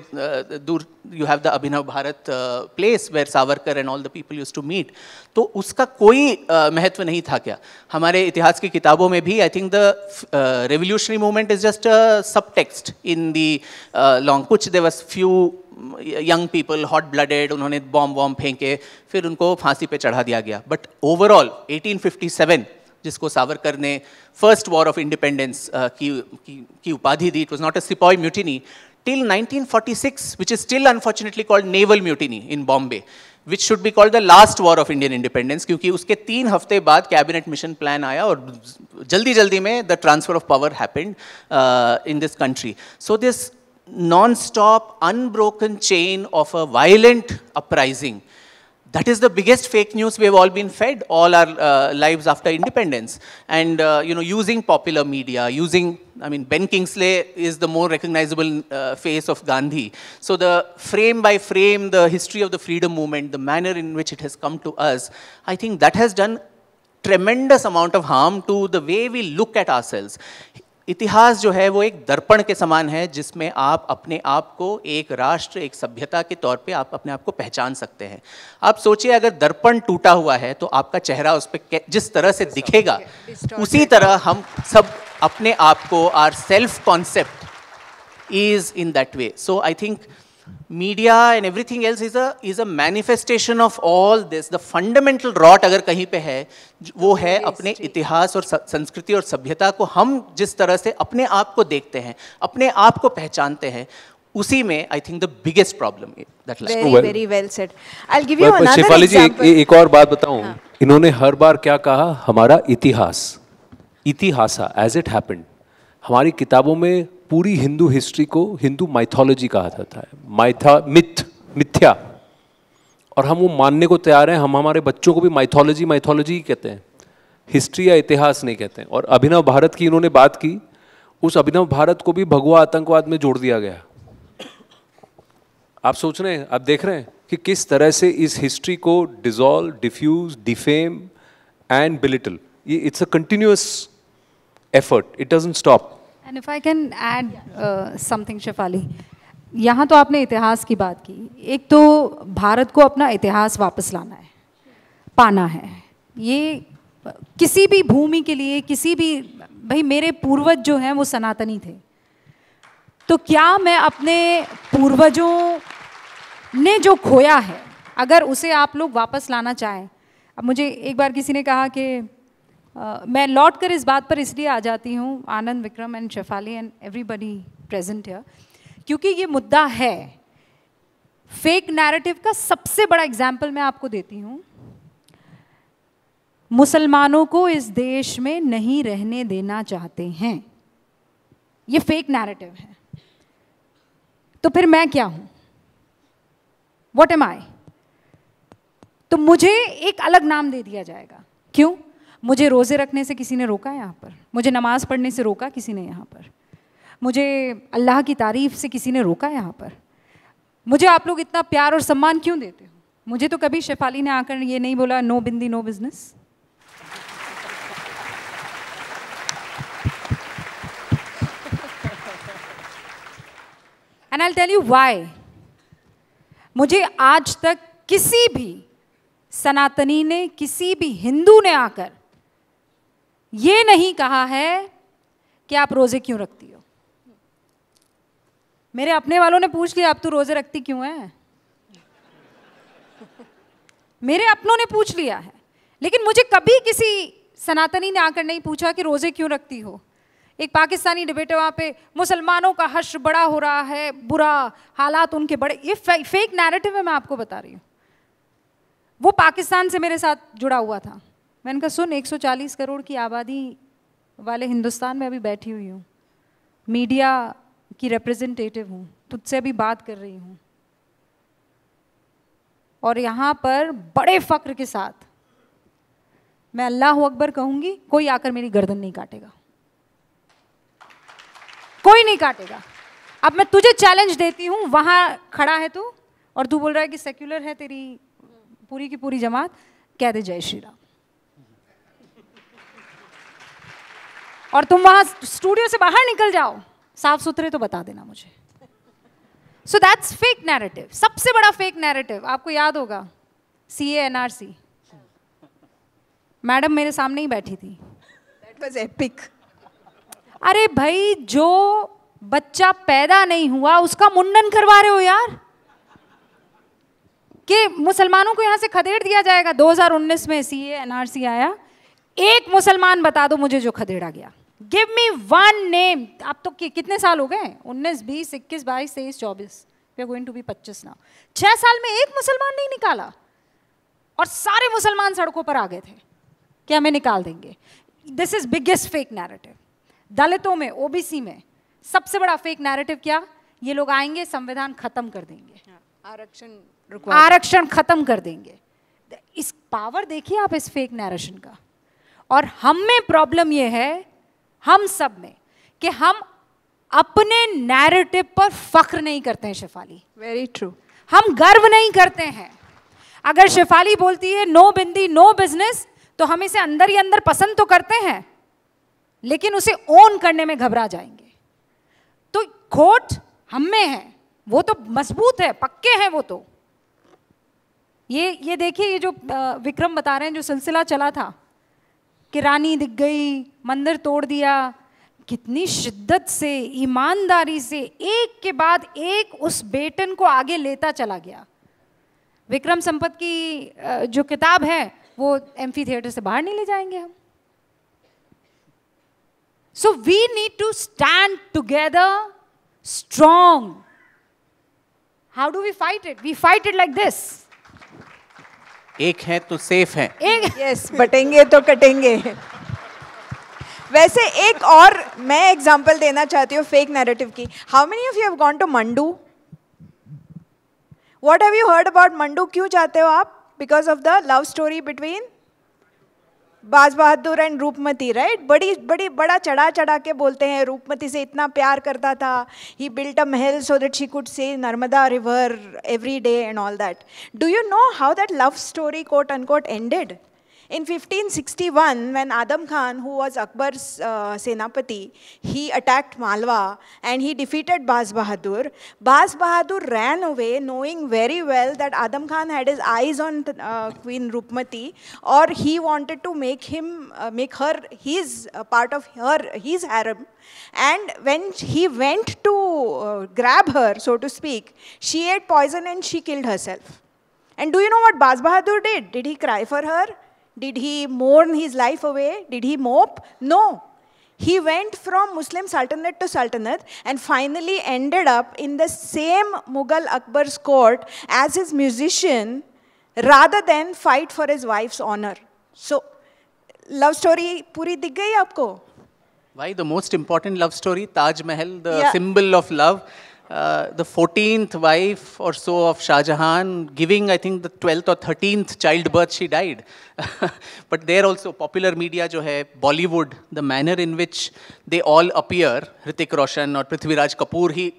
दूर you have the Abhinav Bharat place where Savarkar and all the people used to meet. तो उसका कोई महत्व नहीं था क्या? हमारे इतिहास की किताबों में भी I think the revolutionary movement is just a subtext in the long. कुछ there was few young people, hot-blooded, उन्होंने बॉम्ब फेंके, फिर उनको फांसी पे चढ़ा दिया गया. But overall, 1857 जिसको सावरकर ने फर्स्ट वॉर ऑफ इंडिपेंडेंस की उपाधि दी, it was not a Sepoy mutiny, till 1946, which is still unfortunately called naval mutiny in Bombay, which should be called the last war of Indian independence, क्योंकि उसके 3 हफ्ते बाद cabinet mission plan आया और जल्दी में the transfer of power happened in this country. So this non-stop, unbroken chain of a violent uprising, that is the biggest fake news we have all been fed all our lives after independence. And using popular media, Ben Kingsley is the more recognizable face of Gandhi. So the frame by frame, the history of the freedom movement, the manner in which it has come to us, I think that has done tremendous amount of harm to the way we look at ourselves. इतिहास जो है वो एक दर्पण के समान है जिसमें आप अपने आप को एक राष्ट्र, एक सभ्यता के तौर पे आप अपने आप को पहचान सकते हैं. आप सोचिए अगर दर्पण टूटा हुआ है तो आपका चेहरा उस पे जिस तरह से दिखेगा, उसी तरह हम सब अपने आप को, our self concept is in that way. So I think media and everything else is a manifestation of all this. The fundamental rot अगर कहीं पे है, वो है अपने इतिहास और संस्कृति और सभ्यता को हम जिस तरह से अपने आप को देखते हैं, अपने आप को पहचानते हैं, उसी में I think the biggest problem that lies. Very well said. I'll give you another Shefali example. जी एक और बात बताऊं. इन्होंने हर बार क्या कहा, हमारा इतिहास, इतिहासा as it happened. हमारी किताबों में पूरी हिंदू हिस्ट्री को हिंदू माइथोलॉजी कहा जाता है, मिथ्या, और हम वो मानने को तैयार हैं. हम हमारे बच्चों को भी माइथोलॉजी कहते हैं, हिस्ट्री या इतिहास नहीं कहते हैं. और अभिनव भारत की इन्होंने बात की, उस अभिनव भारत को भी भगवा आतंकवाद में जोड़ दिया गया. आप सोच रहे हैं, आप देख रहे हैं कि किस तरह से इस हिस्ट्री को dissolve, diffuse, defame and belittle, ये it's a continuous effort, it doesn't stop. And if I can add something, Shefali, यहाँ तो आपने इतिहास की बात की. एक तो भारत को अपना इतिहास वापस लाना है, पाना है. ये किसी भी भूमि के लिए, किसी भी, भाई मेरे पूर्वज जो हैं वो सनातनी थे, तो क्या मैं अपने पूर्वजों ने जो खोया है अगर उसे आप लोग वापस लाना चाहें. अब मुझे एक बार किसी ने कहा कि मैं लौट कर इस बात पर इसलिए आ जाती हूँ, Anand, Vikram and Shefali and everybody present here, क्योंकि ये मुद्दा है. फेक नैरेटिव का सबसे बड़ा एग्जाम्पल मैं आपको देती हूँ. मुसलमानों को इस देश में नहीं रहने देना चाहते हैं, ये फेक नैरेटिव है. तो फिर मैं क्या हूँ? व्हाट एम आई? तो मुझे एक अलग नाम दे दिया जाएगा. क्यों? मुझे रोज़े रखने से किसी ने रोका है यहाँ पर? मुझे नमाज़ पढ़ने से रोका किसी ने यहाँ पर? मुझे अल्लाह की तारीफ़ से किसी ने रोका है यहाँ पर? मुझे आप लोग इतना प्यार और सम्मान क्यों देते हो? मुझे तो कभी शेफाली ने आकर ये नहीं बोला no bindi no business. And I will tell you why. मुझे आज तक किसी भी सनातनी ने, किसी भी हिंदू ने आकर ये नहीं कहा है कि आप रोजे क्यों रखती हो. मेरे अपने वालों ने पूछ लिया, आप तू रोजे रखती क्यों है? मेरे अपनों ने पूछ लिया है, लेकिन मुझे कभी किसी सनातनी ने आकर नहीं पूछा कि रोजे क्यों रखती हो. एक पाकिस्तानी डिबेटर वहाँ पे, मुसलमानों का हश्र बड़ा हो रहा है, बुरा हालात उनके बड़े, ये फेक नैरेटिव है, मैं आपको बता रही हूँ। वो पाकिस्तान से मेरे साथ जुड़ा हुआ था। मैंने कहा सुन, 140 करोड़ की आबादी वाले हिंदुस्तान में अभी बैठी हुई हूँ, मीडिया की रिप्रेजेंटेटिव हूँ, तुझसे अभी बात कर रही हूँ, और यहाँ पर बड़े फक्र के साथ मैं अल्लाह अकबर कहूँगी, कोई आकर मेरी गर्दन नहीं काटेगा, कोई नहीं काटेगा। अब मैं तुझे चैलेंज देती हूँ, वहाँ खड़ा है तू और तू बोल रहा है कि सेक्युलर है तेरी पूरी की पूरी जमात, कह दे जय श्री राम, और तुम वहां स्टूडियो से बाहर निकल जाओ, साफ सुथरे तो बता देना मुझे। So that's fake narrative. सबसे बड़ा फेक नैरेटिव आपको याद होगा, CA NRC, मैडम मेरे सामने ही बैठी थी, दैट वाज एपिक। अरे भाई, जो बच्चा पैदा नहीं हुआ उसका मुंडन करवा रहे हो यार, कि मुसलमानों को यहां से खदेड़ दिया जाएगा। 2019 में CA NRC आया, एक मुसलमान बता दो मुझे जो खदेड़ा गया, गिव मी वन नेम। आप तो कितने साल हो गए, 19, 20, 21, 22, 23, 24, we are going to be 25 now. 6 साल में एक मुसलमान नहीं निकाला, और सारे मुसलमान सड़कों पर आ गए थे कि हमें निकाल देंगे। This is biggest fake narrative. दलितों में, OBC में सबसे बड़ा फेक नैरेटिव क्या, ये लोग आएंगे संविधान खत्म कर देंगे, आरक्षण खत्म कर देंगे। इस पावर देखिए आप इस फेक नैरेशन का। और हम में प्रॉब्लम ये है, हम सब में, कि हम अपने नैरेटिव पर फख्र नहीं करते हैं। Shefali, very true. हम गर्व नहीं करते हैं। अगर शेफाली बोलती है नो बिंदी नो बिजनेस, तो हम इसे अंदर ही अंदर पसंद तो करते हैं, लेकिन उसे ओन करने में घबरा जाएंगे। तो खोट हम में है, वो तो मजबूत है, पक्के हैं वो तो। ये देखिए, ये जो विक्रम बता रहे हैं, जो सिलसिला चला था कि रानी दिख गई, मंदिर तोड़ दिया, कितनी शिद्दत से, ईमानदारी से एक के बाद एक उस बेटन को आगे लेता चला गया। विक्रम संपत की जो किताब है वो एम्फी थिएटर से बाहर नहीं ले जाएंगे हम। So we need to stand together strong. How do we fight it? We fight it like this. एक है तो सेफ है। यस, बटेंगे तो कटेंगे। वैसे एक और मैं एग्जांपल देना चाहती हूँ फेक नैरेटिव की। How many of you have gone to Mandu? What have you heard about Mandu? क्यों जाते हो आप? Because of the love story between Baz Bahadur and Roopmati, right? बड़ा चढ़ा के बोलते हैं, रूपमती से इतना प्यार करता था, ही built a Mahal so that she could see Narmada river every day and all that. Do you know how that love story, quote unquote, ended? In 1561, when Adam Khan, who was Akbar's Senapati, he attacked Malwa and he defeated Baz Bahadur. Baz Bahadur ran away knowing very well that Adam Khan had his eyes on Queen Rupmati, or he wanted to make her his part of his harem. And when he went to grab her, so to speak, she ate poison and she killed herself. And do you know what Baz Bahadur did? Did he cry for her? Did he mourn his life away? Did he mope? No. He went from Muslim sultanate to sultanate and finally ended up in the same Mughal Akbar's court as his musician, rather than fight for his wife's honor. So, love story puri dikh gayi aapko? Why the most important love story? Taj Mahal, the symbol of love. The 14th wife or so of Shah Jahan, giving I think the 12th or 13th childbirth, she died. But there also popular media जो है, Bollywood, the manner in which they all appear, Hrithik Roshan और Prithviraj Kapoor ही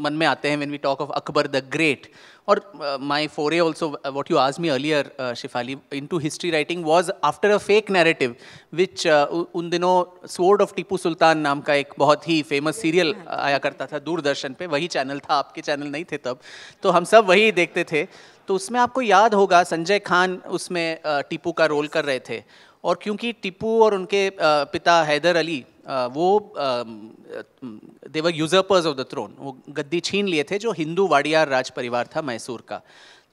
मन में आते हैं when we talk of Akbar the Great. और my foray also, what you asked me earlier, Shefali, into history writing was after a fake narrative, which उन दिनों Sword of Tipu Sultan नाम का एक बहुत ही famous serial आया करता था दूरदर्शन पे, वही चैनल था, आपके चैनल नहीं थे तब, तो हम सब वही देखते थे। तो उसमें आपको याद होगा संजय खान उसमें टीपू का रोल कर रहे थे, और क्योंकि टीपू और उनके पिता हैदर अली वो दे वर यूजर्पर्स ऑफ द थ्रोन, वो गद्दी छीन लिए थे, जो हिंदू वाडियार राज परिवार था मैसूर का।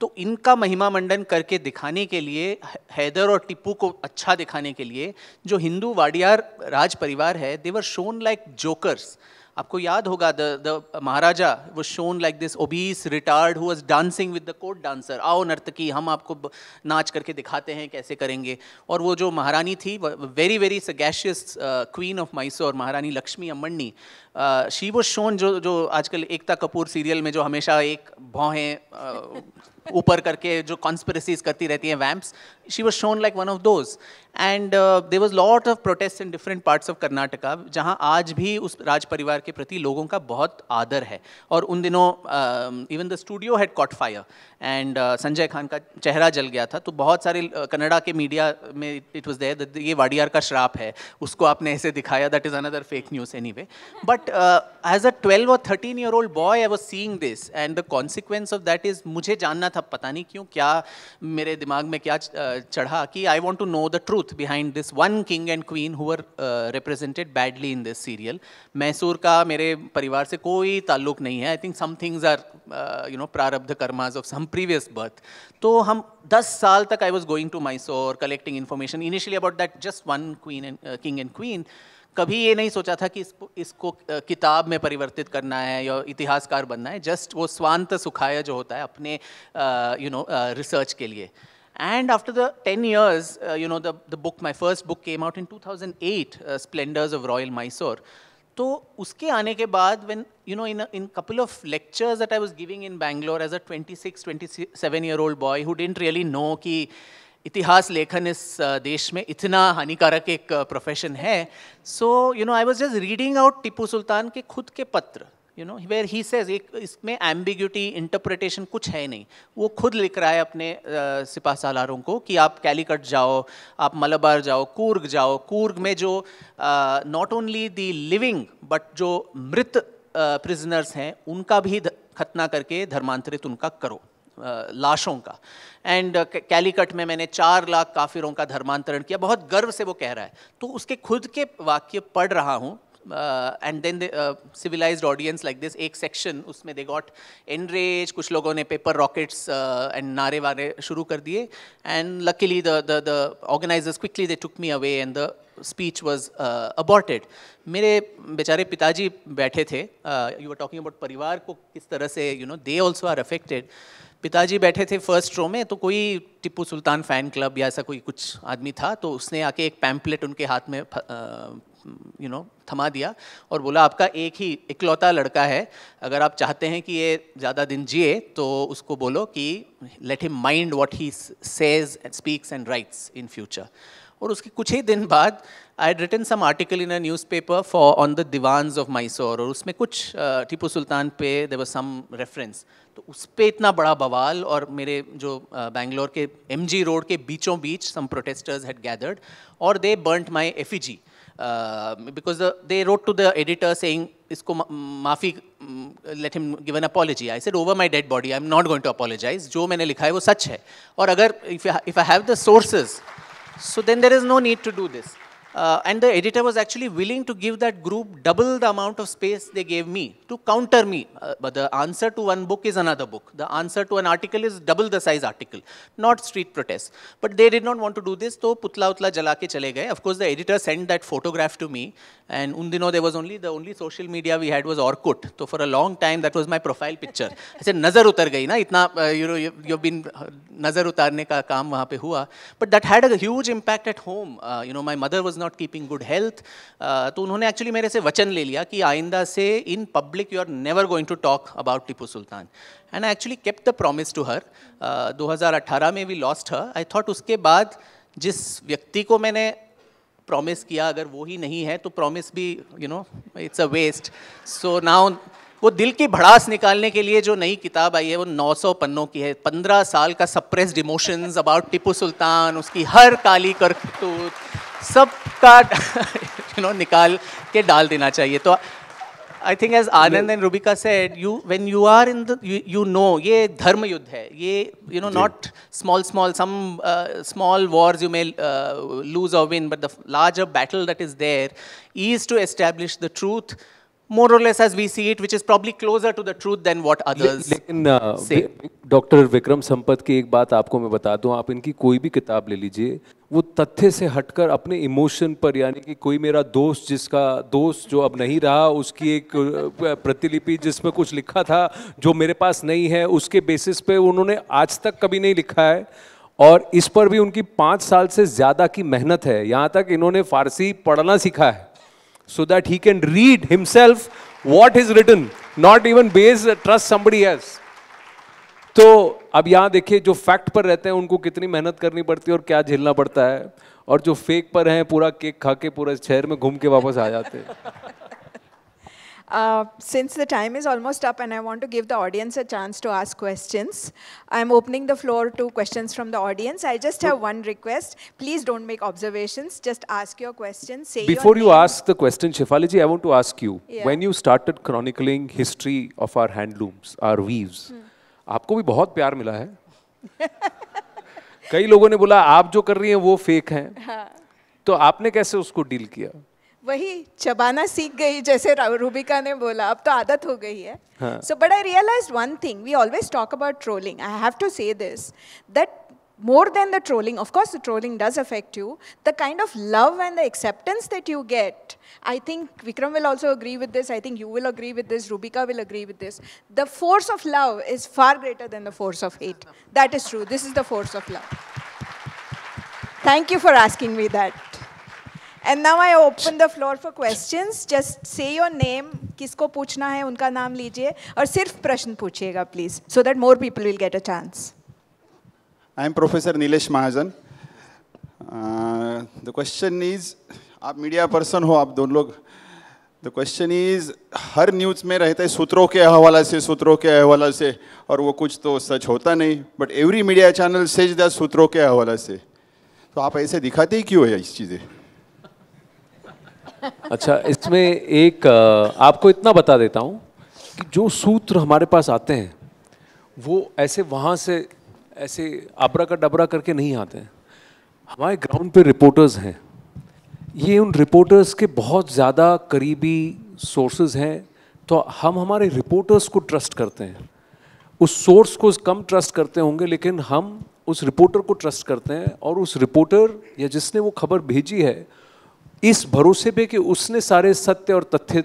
तो इनका महिमा मंडन करके दिखाने के लिए, हैदर और टिप्पू को अच्छा दिखाने के लिए, जो हिंदू वाडियार राज परिवार है, दे वर शोन लाइक जोकर्स. आपको याद होगा the Maharaja was shown like this obese retard who was dancing with the court dancer. आओ नर्तकी, हम आपको नाच करके दिखाते हैं कैसे करेंगे. और वो जो महारानी थी, very very sagacious queen of Mysore, Maharani Lakshmi Ammani, she was shown, जो आजकल एकता कपूर सीरियल में जो हमेशा एक भौहें ऊपर करके जो कॉन्स्पिरेसीज करती रहती हैं, vamps, she was shown like one of those. And there was lot of protest in different parts of Karnataka, जहां आज भी उस राज परिवार के प्रति लोगों का बहुत आदर है. और उन दिनों even the studio had cot fire and Sanjay Khan का चेहरा जल गया था. तो बहुत सारे कन्नड़ा के मीडिया में इट वाज देयर दैट ये वाडियार का श्राप है, उसको आपने ऐसे दिखाया, that is another fake news anyway. But as a 12 or 13-year-old boy I was seeing this and the consequence of that is, मुझे जानना था, पता नहीं क्यों, क्या मेरे दिमाग में क्या चढ़ा कि I want to know the truth behind this one king and queen who were represented badly in this serial. Mysore का मेरे परिवार से कोई ताल्लुक नहीं है. I think some things are प्रारब्ध karmas of some previous birth. तो हम 10 साल तक I was going to Mysore collecting information initially about that just one queen and king and queen. कभी ये नहीं सोचा था कि इसको किताब में परिवर्तित करना है या इतिहासकार बनना है. जस्ट वो स्वांत सुखाय जो होता है अपने रिसर्च के लिए. And after the 10 years, the book, my first book came out in 2008, Splendors of Royal Mysore. तो उसके आने के बाद when in couple of lectures that I was giving in Bangalore as a 27-year-old boy who didn't really know कि इतिहास लेखन इस देश में इतना हानिकारक एक प्रोफेशन है. So I was just reading out Tipu सुल्तान के खुद के पत्र, where he says, इसमें ambiguity, interpretation कुछ है नहीं. वो खुद लिख रहा है अपने सिपा सालारों को कि आप कैलीकट जाओ, आप मलबार जाओ, कूर्ग जाओ. कूर्ग में जो not only the living but जो मृत prisoners हैं, उनका भी खतना करके धर्मांतरित उनका करो, लाशों का. एंड कैलीकट में मैंने 4 लाख काफिरों का धर्मांतरण किया. बहुत गर्व से वो कह रहा है. तो उसके खुद के वाक्य पढ़ रहा हूँ. And then the civilized audience like this, एक section उसमें they got enraged, कुछ लोगों ने paper rockets and नारे वारे शुरू कर दिए. And luckily the organizers quickly they took me away and the speech was aborted. मेरे बेचारे पिताजी बैठे थे. You were talking about परिवार को किस तरह से they also are affected. पिताजी बैठे थे फर्स्ट रो में. तो कोई टिप्पू सुल्तान फ़ैन क्लब या ऐसा कोई कुछ आदमी था, तो उसने आके एक पैम्पलेट उनके हाथ में थमा दिया और बोला, आपका एक ही इकलौता लड़का है, अगर आप चाहते हैं कि ये ज़्यादा दिन जिए तो उसको बोलो कि let him mind what he says and speaks and writes in future. और उसके कुछ ही दिन बाद I had written some article in a newspaper for on the Dewans of Mysore, और उसमें कुछ टिप्पू सुल्तान पे देयर वाज सम रेफरेंस. तो उस पर इतना बड़ा बवाल. और मेरे जो बेंगलोर के MG रोड के बीचों बीच सम प्रोटेस्टर्स हैड गैदर्ड और they burnt my effigy. Because they wrote to the editor saying, इसको माफ़ी, let him give an apology. I said, over my dead body, I'm not going to apologize. जो मैंने लिखा है वो सच है. और अगर if I have the sources, so then there is no need to do this. And the editor was actually willing to give that group double the amount of space they gave me to counter me. But the answer to one book is another book. The answer to an article is double the size article, not street protest. But they did not want to do this, तो पुतला उतला जला के चले गए. Of course, the editor sent that photograph to me. And उन दिनों there was the only social media we had was Orkut. So for a long time that was my profile picture. ऐसे नज़र उतर गई ना, इतना you've been नज़र उतारने का काम वहाँ पे हुआ. But that had a huge impact at home. My mother was not keeping good health. तो उन्होंने actually मेरे से वचन ले लिया कि आइंदा से in public you are never going to talk about Tipu Sultan. And I actually kept the promise to her. 2018 में we lost her. I thought उसके बाद जिस व्यक्ति को मैंने प्रॉमिस किया अगर वो ही नहीं है तो प्रॉमिस भी it's a waste. So now वो दिल की भड़ास निकालने के लिए जो नई किताब आई है वो 900 पन्नों की है. 15 साल का सप्रेस्ड इमोशंस अबाउट टिप्पू सुल्तान, उसकी हर काली करतूत, सब का निकाल के डाल देना चाहिए. तो I think as Anand and Rubika said, when you are in the, ये धर्म युद्ध है. ये not small some small wars you may lose or win, but the larger battle that is there is to establish the truth more or less as we see it, which is probably closer to the truth than what others लेकिन say. Doctor Vikram Sampat की एक बात आपको मैं बता दूं, आप इनकी कोई भी किताब ले लीजिए, वो तथ्य से हटकर अपने इमोशन पर, यानी कि कोई मेरा दोस्त, जिसका दोस्त जो अब नहीं रहा, उसकी एक प्रतिलिपि जिसमें कुछ लिखा था जो मेरे पास नहीं है, उसके बेसिस पे उन्होंने आज तक कभी नहीं लिखा है। और इस पर भी उनकी 5 साल से ज़्यादा की मेहनत है, यहाँ तक इन्होंने फारसी पढ़ना सीखा है, so that he can read himself what is written, not even trust somebody else. तो अब यहाँ देखिए, जो फैक्ट पर रहते हैं उनको कितनी मेहनत करनी पड़ती है और क्या झेलना पड़ता है, और जो फेक पर हैं पूरा केक खा के पूरा शहर में घूम के वापस आ जाते हैं। Since the time is almost up and I want to give the audience a chance to ask questions, I'm opening the floor to questions from the audience. I just have one request. Please don't make observations. Just ask your questions. Say Before your you name. ask the question, Shefali ji, I want to ask you, Yeah. when you started chronicling history of our handlooms, our weaves, आपको भी बहुत प्यार मिला है। कई लोगों ने बोला आप जो कर रही हैं वो फेक हैं, तो आपने कैसे उसको डील किया? वही चबाना सीख गई, जैसे रूबिका ने बोला, अब तो आदत हो गई है. So but I realized one thing. We always talk about trolling. I have to say this, that more than the trolling, of course the trolling does affect you, the kind of love and the acceptance that you get, I think Vikram will also agree with this, I think you will agree with this, Rubika will agree with this. The force of love is far greater than the force of hate. That is true. This is the force of love. Thank you for asking me that. And now I open the floor for questions. Just say your name, किसको पूछना है उनका नाम लीजिए, और सिर्फ प्रश्न पूछिएगा please, so that more people will get a chance. I am Professor Nilesh Mahajan. The question is, आप मीडिया पर्सन हो, आप दोनों लोग. The question is, her news में रहता है सूत्रों के हवाला से, और वो कुछ तो सच होता नहीं. But every media channel says that सूत्रों के हवाला से. तो आप ऐसे दिखाते ही क्यों है इस चीज़ें? अच्छा, इसमें एक आपको इतना बता देता हूँ कि जो सूत्र हमारे पास आते हैं वो ऐसे वहाँ से ऐसे अबरा का डबरा करके नहीं आते हैं. हमारे ग्राउंड पे रिपोर्टर्स हैं, ये उन रिपोर्टर्स के बहुत ज़्यादा करीबी सोर्सेज हैं, तो हम हमारे रिपोर्टर्स को ट्रस्ट करते हैं. उस सोर्स को कम ट्रस्ट करते होंगे, लेकिन हम उस रिपोर्टर को ट्रस्ट करते हैं, और उस रिपोर्टर या जिसने वो खबर भेजी है, इस भरोसे पे कि उसने सारे सत्य और तथ्य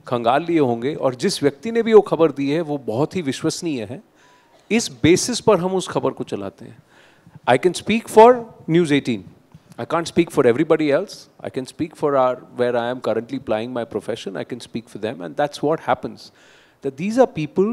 खंगाल लिए होंगे, और जिस व्यक्ति ने भी वो खबर दी है वो बहुत ही विश्वसनीय है, इस बेसिस पर हम उस खबर को चलाते हैं. I can speak for news 18. I can't speak for everybody else. I can speak for where I am currently plying my profession. I can speak for them, and that's what happens. That these are people,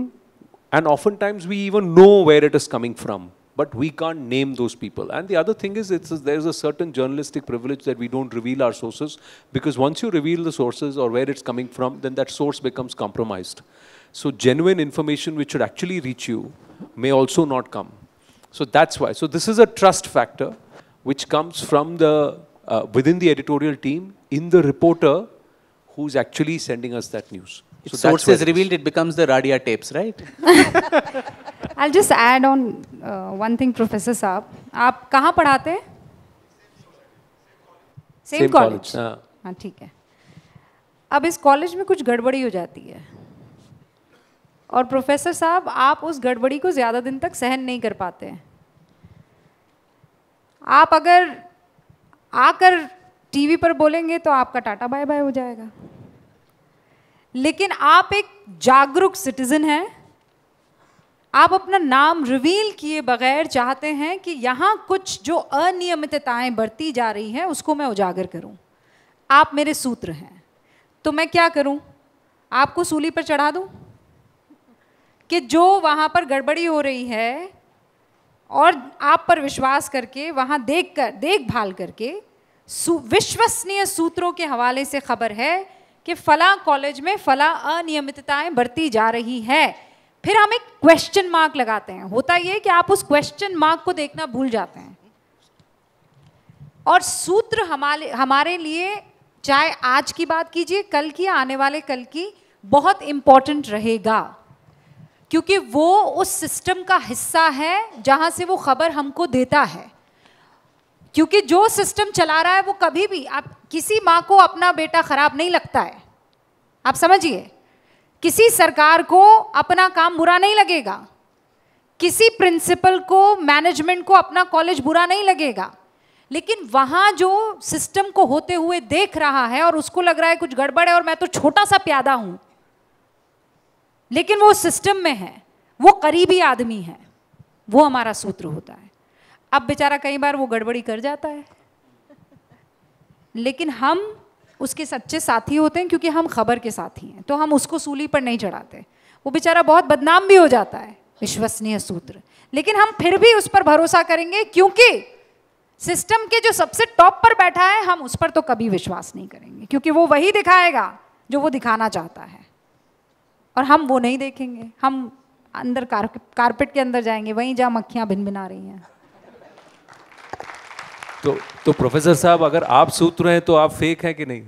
and oftentimes we even know where it is coming from, but we can't name those people. And the other thing is, there's a certain journalistic privilege that we don't reveal our sources, because once you reveal the sources or where it's coming from, then that source becomes compromised. So genuine information which should actually reach you may also not come. So that's why. So this is a trust factor which comes from the within the editorial team in the reporter who's actually sending us that news. If So source is revealed, it becomes the Radia tapes, right? I'll just add on one thing, Professor Saab. आप कहाँ पढ़ाते हैं? Same college. हाँ, ठीक है. अब इस college में कुछ गड़बड़ी हो जाती है, और प्रोफेसर साहब आप उस गड़बड़ी को ज़्यादा दिन तक सहन नहीं कर पाते हैं. आप अगर आकर टीवी पर बोलेंगे तो आपका टाटा बाय बाय हो जाएगा. लेकिन आप एक जागरूक सिटीजन हैं, आप अपना नाम रिवील किए बगैर चाहते हैं कि यहाँ कुछ जो अनियमितताएं बढ़ती जा रही हैं उसको मैं उजागर करूं. आप मेरे सूत्र हैं, तो मैं क्या करूं? आपको सूली पर चढ़ा दूं कि जो वहाँ पर गड़बड़ी हो रही है, और आप पर विश्वास करके वहाँ देखभाल करके विश्वसनीय सूत्रों के हवाले से खबर है कि फला कॉलेज में फला अनियमितताएं बढ़ती जा रही है, फिर हम एक क्वेश्चन मार्क लगाते हैं. होता ये कि आप उस क्वेश्चन मार्क को देखना भूल जाते हैं, और सूत्र हमारे लिए, चाहे आज की बात कीजिए, कल की, आने वाले कल की, बहुत इंपॉर्टेंट रहेगा, क्योंकि वो उस सिस्टम का हिस्सा है जहां से वो खबर हमको देता है. क्योंकि जो सिस्टम चला रहा है वो कभी भी, आप किसी माँ को अपना बेटा खराब नहीं लगता है, आप समझिए. किसी सरकार को अपना काम बुरा नहीं लगेगा, किसी प्रिंसिपल को, मैनेजमेंट को अपना कॉलेज बुरा नहीं लगेगा, लेकिन वहां जो सिस्टम को होते हुए देख रहा है और उसको लग रहा है कुछ गड़बड़ है और मैं तो छोटा सा प्यादा हूं, लेकिन वो सिस्टम में है, वो करीबी आदमी है, वो हमारा सूत्र होता है। अब बेचारा कई बार वो गड़बड़ी कर जाता है, लेकिन हम उसके सच्चे साथी होते हैं क्योंकि हम खबर के साथी हैं, तो हम उसको सूली पर नहीं चढ़ाते। वो बेचारा बहुत बदनाम भी हो जाता है, विश्वसनीय सूत्र, लेकिन हम फिर भी उस पर भरोसा करेंगे क्योंकि सिस्टम के जो सबसे टॉप पर बैठा है, हम उस पर तो कभी विश्वास नहीं करेंगे क्योंकि वो वही दिखाएगा जो वो दिखाना चाहता है, और हम वो नहीं देखेंगे। हम अंदर कारपेट के अंदर जाएंगे, वहीं जहाँ मक्खियाँ भिनभिना रही हैं। तो प्रोफेसर साहब, अगर आप सूत्र हैं तो आप फेक हैं कि नहीं?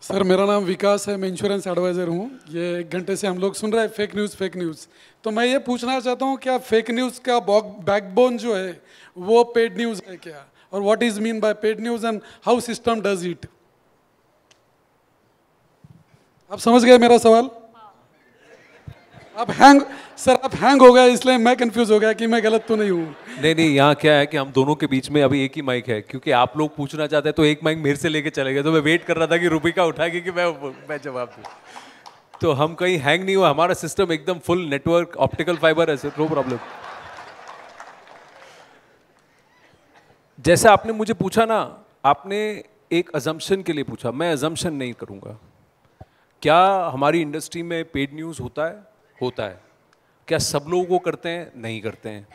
सर, मेरा नाम विकास है, मैं इंश्योरेंस एडवाइज़र हूँ। ये 1 घंटे से हम लोग सुन रहे हैं फेक न्यूज़। तो मैं ये पूछना चाहता हूँ, क्या फेक न्यूज़ का बैकबोन जो है वो पेड न्यूज़ है क्या? और what is mean by paid news and how system does it? आप समझ गए मेरा सवाल? आप हैंग हो गए, इसलिए मैं कंफ्यूज हो गया कि मैं गलत तो नहीं हूँ। नहीं, यहाँ क्या है कि हम दोनों के बीच में अभी एक ही माइक है, क्योंकि आप लोग पूछना चाहते हैं तो एक माइक मेरे से लेके चले गए, तो मैं वेट कर रहा था कि रूबिका उठाएगी कि मैं जवाब दूँ। तो हम कहीं हैंग नहीं हुआ, हमारा सिस्टम एकदम फुल नेटवर्क ऑप्टिकल फाइबर है सर, नो प्रॉब्लम। जैसे आपने मुझे पूछा ना, आपने एक अजम्पशन के लिए पूछा, मैं अजम्पशन नहीं करूँगा। क्या हमारी इंडस्ट्री में पेड न्यूज़ होता है? होता है। क्या सब लोग वो करते हैं? नहीं करते हैं।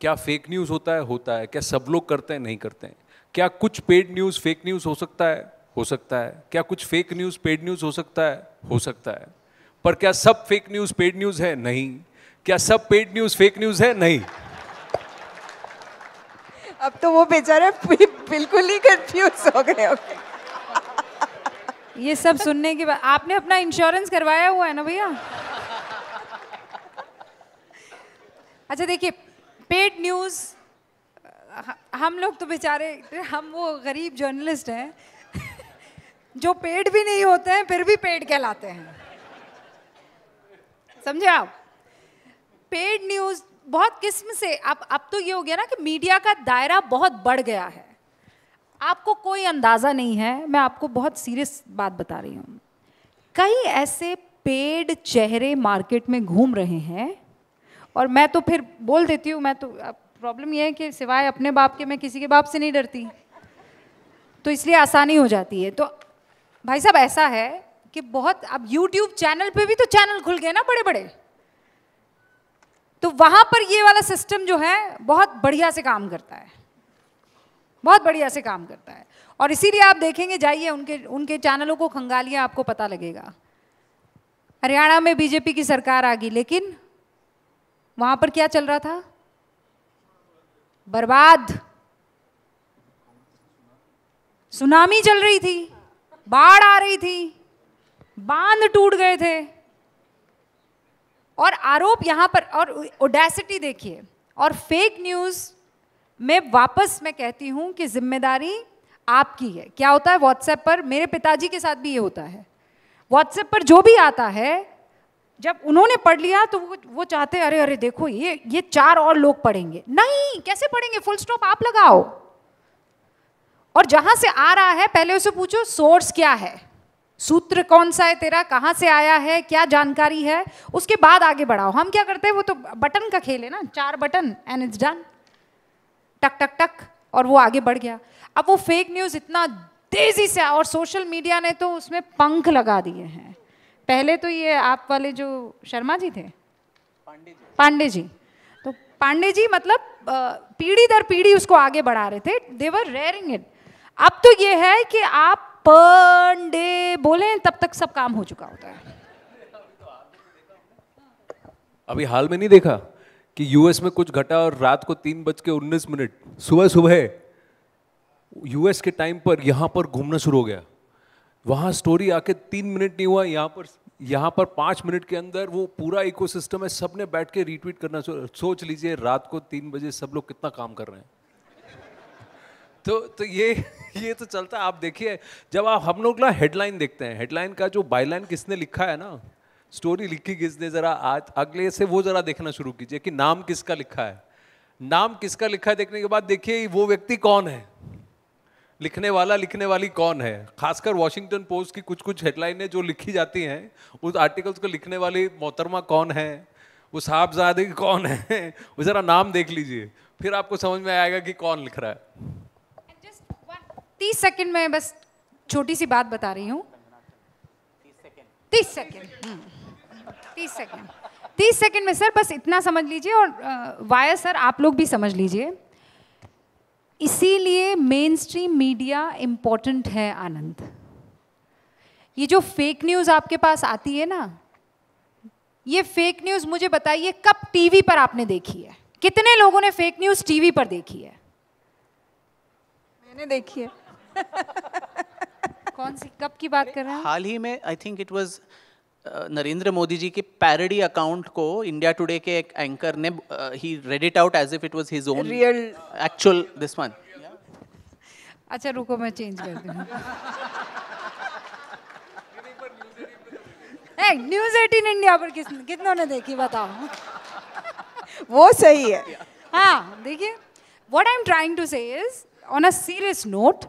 क्या फेक न्यूज़ होता है? होता है। क्या सब लोग करते हैं? नहीं करते हैं। क्या कुछ पेड न्यूज़ फेक न्यूज़ हो सकता है? हो सकता है। क्या कुछ फेक न्यूज़ पेड न्यूज़ हो सकता है? हो सकता है। पर क्या सब फेक न्यूज़ पेड न्यूज़ है? नहीं। क्या सब पेड न्यूज़ फेक न्यूज़ है? नहीं। अब तो वो बेचारे बिल्कुल ही कंफ्यूज हो गए होंगे। ये सब सुनने के बाद आपने अपना इंश्योरेंस करवाया हुआ है ना भैया? अच्छा देखिए, पेड न्यूज़, हम लोग तो बेचारे, हम वो गरीब जर्नलिस्ट हैं जो पेड भी नहीं होते हैं फिर भी पेड कहलाते हैं, समझे आप? पेड न्यूज़ बहुत किस्म से, अब तो ये हो गया ना कि मीडिया का दायरा बहुत बढ़ गया है। आपको कोई अंदाज़ा नहीं है, मैं आपको बहुत सीरियस बात बता रही हूँ। कई ऐसे पेड चेहरे मार्केट में घूम रहे हैं, और मैं तो फिर बोल देती हूँ, मैं तो, प्रॉब्लम ये है कि सिवाय अपने बाप के मैं किसी के बाप से नहीं डरती, तो इसलिए आसानी हो जाती है। तो भाई साहब, ऐसा है कि बहुत, अब YouTube चैनल पे भी तो चैनल खुल गए ना बड़े बड़े, तो वहाँ पर ये वाला सिस्टम जो है बहुत बढ़िया से काम करता है, बहुत बढ़िया से काम करता है। और इसीलिए आप देखेंगे, जाइए उनके चैनलों को खंगालिए, आपको पता लगेगा। हरियाणा में बीजेपी की सरकार आ गई, लेकिन वहां पर क्या चल रहा था? बर्बाद, सुनामी चल रही थी, बाढ़ आ रही थी, बांध टूट गए थे, और आरोप यहां पर, और ओडेसिटी देखिए। और फेक न्यूज़ में वापस मैं कहती हूं कि जिम्मेदारी आपकी है। क्या होता है व्हाट्सएप पर, मेरे पिताजी के साथ भी ये होता है, व्हाट्सएप पर जो भी आता है, जब उन्होंने पढ़ लिया तो वो चाहते हैं, अरे देखो ये 4 और लोग पढ़ेंगे। नहीं, कैसे पढ़ेंगे? फुल स्टॉप आप लगाओ, और जहां से आ रहा है पहले उसे पूछो सोर्स क्या है, सूत्र कौन सा है तेरा, कहां से आया है, क्या जानकारी है, उसके बाद आगे बढ़ाओ। हम क्या करते हैं, वो तो बटन का खेल है ना, 4 बटन एंड इट्स डन, टक टक टक, और वो आगे बढ़ गया। अब वो फेक न्यूज़ इतना तेजी से, और सोशल मीडिया ने तो उसमें पंख लगा दिए हैं। पहले तो ये आप वाले जो शर्मा जी थे, पांडे जी, तो पांडे जी मतलब पीढ़ी दर पीढ़ी उसको आगे बढ़ा रहे थे, दे वर रेयरिंग इट। अब तो ये है कि आप पांडे बोले तब तक सब काम हो चुका होता है। अभी हाल में नहीं देखा कि यूएस में कुछ घटा और रात को 3:19 सुबह यूएस के टाइम पर यहाँ पर घूमना शुरू हो गया। वहाँ स्टोरी आके 3 मिनट नहीं हुआ, यहाँ पर 5 मिनट के अंदर वो पूरा इकोसिस्टम है, सबने बैठ के रीट्वीट करना। सोच लीजिए रात को 3 बजे सब लोग कितना काम कर रहे हैं। तो ये तो चलता है। आप देखिए, जब आप हम लोग ना हेडलाइन देखते हैं, हेडलाइन का जो बायलाइन किसने लिखा है ना, स्टोरी लिखी किसने, जरा आज अगले से वो जरा देखना शुरू कीजिए कि नाम किसका लिखा है। नाम किसका लिखा है देखने के बाद देखिए वो व्यक्ति कौन है, लिखने वाला लिखने वाली कौन है। खासकर वॉशिंगटन पोस्ट की कुछ कुछ हेडलाइनें जो लिखी जाती हैं, उस आर्टिकल्स को लिखने वाली मोहतरमा कौन है, वो साहबजादे कौन है, वो जरा नाम देख लीजिए, फिर आपको समझ में आएगा कि कौन लिख रहा है। 30 सेकंड में बस छोटी सी बात बता रही हूँ। 30 सेकंड में सर बस इतना समझ लीजिए, और वाया सर आप लोग भी समझ लीजिए। इसीलिए मेन स्ट्रीम मीडिया इम्पोर्टेंट है आनंद। ये जो फेक न्यूज़ आपके पास आती है ना, ये फेक न्यूज़ मुझे बताइए कब टीवी पर आपने देखी है? कितने लोगों ने फेक न्यूज़ टीवी पर देखी है? मैंने देखी है। कौन सी, कब की बात कर रहे हैं? हाल ही में I think it was Narendra Modi ji के पैरोडी अकाउंट को इंडिया टुडे के एक एंकर ने ही read it out as if it was his own real actual this one. अच्छा रुको मैं चेंज कर दूँ। न्यूज़ 18 इंडिया पर कितनों ने देखी बताओ? वो सही है। हाँ देखिए, what I am trying to say is on a serious note,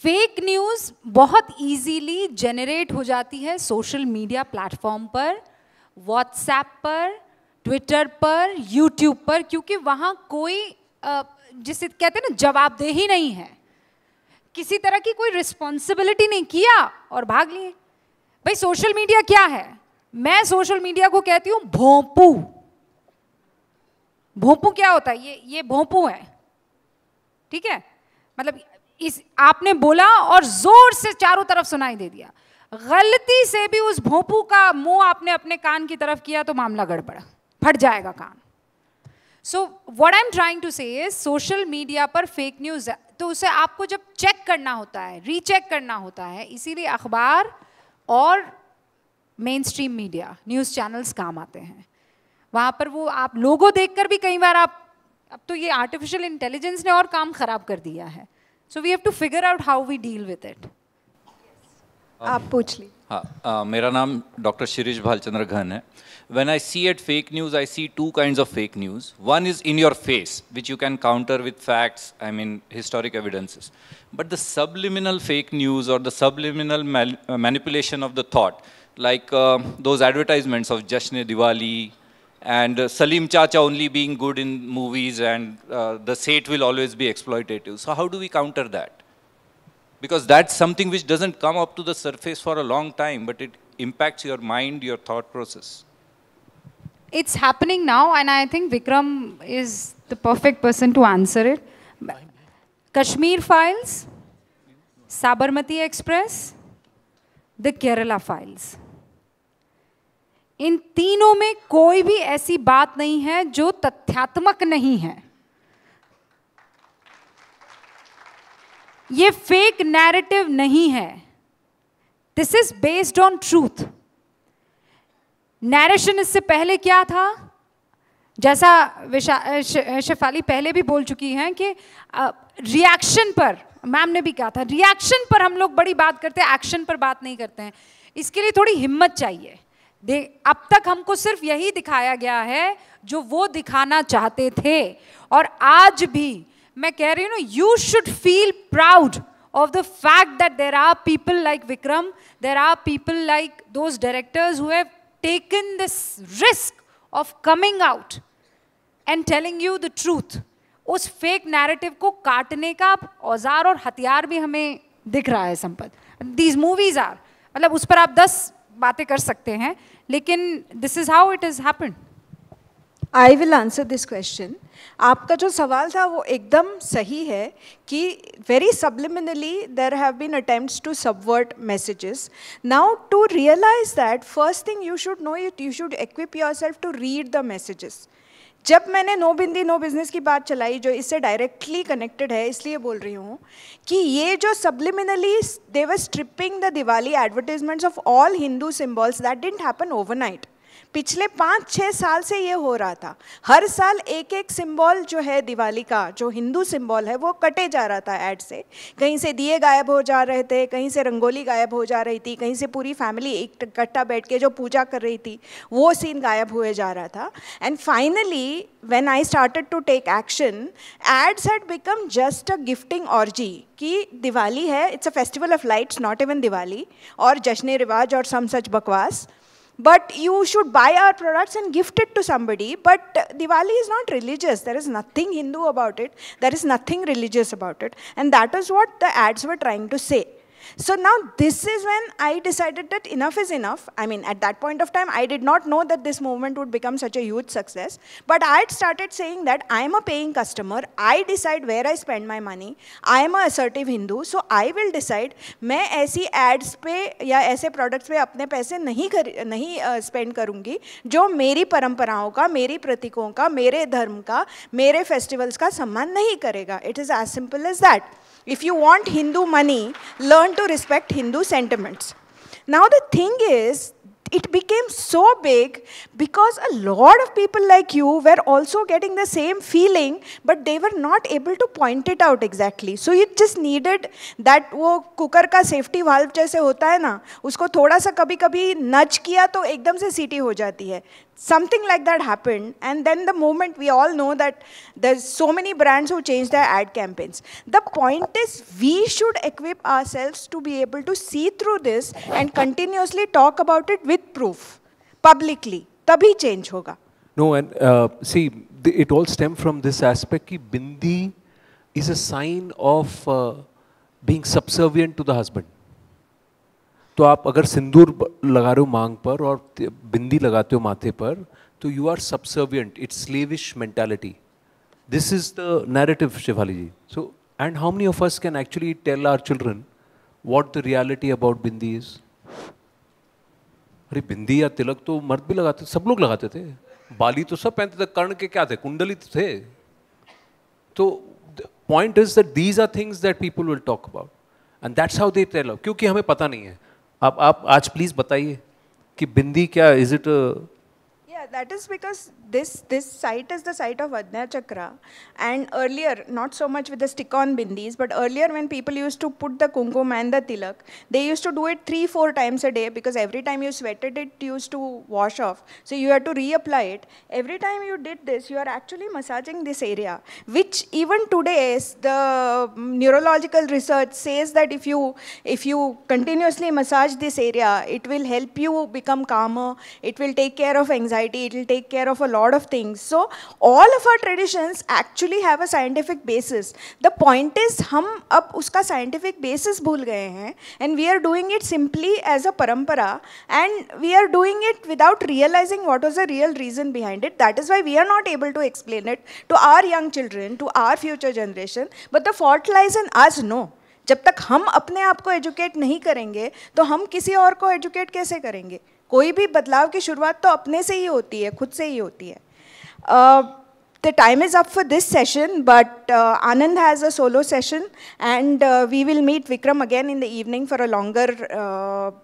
fake news बहुत इजीली जनरेट हो जाती है सोशल मीडिया प्लेटफॉर्म पर, व्हाट्सएप पर, ट्विटर पर, यूट्यूब पर, क्योंकि वहाँ कोई जिसे कहते हैं ना जवाबदेही नहीं है, किसी तरह की कोई रिस्पॉन्सिबिलिटी नहीं, किया और भाग लिए। भाई सोशल मीडिया क्या है? मैं सोशल मीडिया को कहती हूँ भोंपू। भोंपू क्या होता है? ये भोंपू है, ठीक है? मतलब इस आपने बोला और जोर से चारों तरफ सुनाई दे दिया, गलती से भी उस भोंपू का मुंह आपने अपने कान की तरफ किया तो मामला गड़बड़, फट जाएगा कान। So what I am trying to say is social media पर फेक न्यूज़, तो उसे आपको जब चेक करना होता है, रीचेक करना होता है, इसीलिए अखबार और main stream media news channels काम आते हैं। वहाँ पर वो आप लोगों देखकर भी कई बार आप, अब तो ये आर्टिफिशियल इंटेलिजेंस ने और काम खराब कर दिया है, so we have to figure out how we deal with it. आप पूछ ली। हाँ, मेरा नाम डॉक्टर शिरीष भालचंद्र घन है। When I see at fake news, I see two kinds of fake news. One is in your face, which you can counter with facts, I mean historic evidences. But the subliminal fake news or the subliminal manipulation of the thought, like those advertisements of Jashn-e-Diwali and Salim Chacha only being good in movies and the Seth will always be exploitative. So how do we counter that? Because that's something which doesn't come up to the surface for a long time, but it impacts your mind, your thought process. It's happening now, and I think Vikram is the perfect person to answer it. Kashmir Files, Sabarmati Express, the Kerala Files. इन तीनों में कोई भी ऐसी बात नहीं है जो तथ्यात्मक नहीं है। ये फेक नैरेटिव नहीं है। This is based on truth. Narration इससे पहले क्या था, जैसा शेफाली पहले भी बोल चुकी हैं कि रिएक्शन पर, मैम ने भी कहा था, रिएक्शन पर हम लोग बड़ी बात करते हैं, एक्शन पर बात नहीं करते हैं। इसके लिए थोड़ी हिम्मत चाहिए। अब तक हमको सिर्फ यही दिखाया गया है जो वो दिखाना चाहते थे, और आज भी मैं कह रही हूँ ना, you should feel proud of the fact that there are people like Vikram, there are people like those directors who have taken this risk of coming out and telling you the truth. उस fake narrative को काटने का औजार और हथियार भी हमें दिख रहा है संपत। These movies are, मतलब उस पर आप 10 बातें कर सकते हैं, लेकिन this is how it has happened. I will answer this question. आपका जो सवाल था वो एकदम सही है कि very subliminally there have been attempts to subvert messages. Now to realize that, first thing you should know it, you should equip yourself to read the messages. जब मैंने नो बिंदी नो बिजनेस की बात चलाई, जो इससे डायरेक्टली कनेक्टेड है, इसलिए बोल रही हूँ कि ये जो subliminally they were stripping the Diwali advertisements of all Hindu symbols, that didn't happen overnight. पिछले 5-6 साल से ये हो रहा था। हर साल एक एक सिंबल जो है दिवाली का, जो हिंदू सिंबल है, वो कटे जा रहा था ऐड से। कहीं से दिए गायब हो जा रहे थे, कहीं से रंगोली गायब हो जा रही थी, कहीं से पूरी फैमिली एक इकट्ठा बैठ के जो पूजा कर रही थी वो सीन गायब हुए जा रहा था। And finally when I started to take action, ads had become just a gifting orgy कि दिवाली है, it's a festival of lights, not even Diwali, और जश्न रिवाज और some such बकवास, but you should buy our products and gift it to somebody. But Diwali is not religious. There is nothing Hindu about it. There is nothing religious about it. And that is what the ads were trying to say. So now this is when I decided that enough is enough. I mean, at that point of time, I did not know that this movement would become such a huge success. But I had started saying that I am a paying customer. I decide where I spend my money. I am an assertive Hindu. So I will decide मैं ऐसी ads पे या ऐसे products पे अपने पैसे नहीं spend करूँगी जो मेरी परंपराओं का, मेरी प्रतीकों का, मेरे धर्म का, मेरे festivals का सम्मान नहीं करेगा. It is as simple as that. If you want Hindu money, learn to respect Hindu sentiments. Now the thing is, it became so big because a lot of people like you were also getting the same feeling, but they were not able to point it out exactly. So you just needed that वो cooker का safety valve जैसे होता है ना, उसको थोड़ा सा कभी-कभी nudge किया तो एकदम से सीटी हो जाती है. Something like that happened, and then the moment we all know that there's so many brands who change their ad campaigns. The point is we should equip ourselves to be able to see through this and continuously talk about it with proof, publicly. तभी change होगा. No, and see, it all stems from this aspect कि bindi is a sign of being subservient to the husband. तो आप अगर सिंदूर लगा रहे हो मांग पर और बिंदी लगाते हो माथे पर, तो you are subservient. It's slavish mentality. This is the narrative, Shivali ji. So and how many of us can actually tell our children what the reality about bindi is? अरे बिंदी या तिलक तो मर्द भी लगाते, सब लोग लगाते थे. बाली तो सब पहनते थे. कर्ण के क्या थे? कुंडली तो थे. तो point is that these are things that people will talk about, and that's how they tell. क्योंकि हमें पता नहीं है. आप आज प्लीज बताइए कि बिंदी क्या, is it? Yeah, that is because this site is the site of Ajna Chakra, and earlier, not so much with the stick-on bindis, but earlier when people used to put the kumkum and the tilak, they used to do it 3-4 times a day, because every time you sweated it used to wash off, so you had to reapply it. Every time you did this, you are actually massaging this area, which even today the neurological research says that if you continuously massage this area, it will help you become calmer, it will take care of anxiety, it will take care of a lot of things. So all of our traditions actually have a scientific basis. The point is हम अब उसका scientific basis भूल गए हैं, and we are doing it simply as a parampara, and we are doing it without realizing what was the real reason behind it. That is why we are not able to explain it to our young children, to our future generation. But the fault lies in us, no. जब तक हम अपने आप को educate नहीं करेंगे, तो हम किसी और को educate कैसे करेंगे? कोई भी बदलाव की शुरुआत तो अपने से ही होती है, खुद से ही होती है. The time is up for this session, but Anand has a solo session, and we will meet Vikram again in the evening for a longer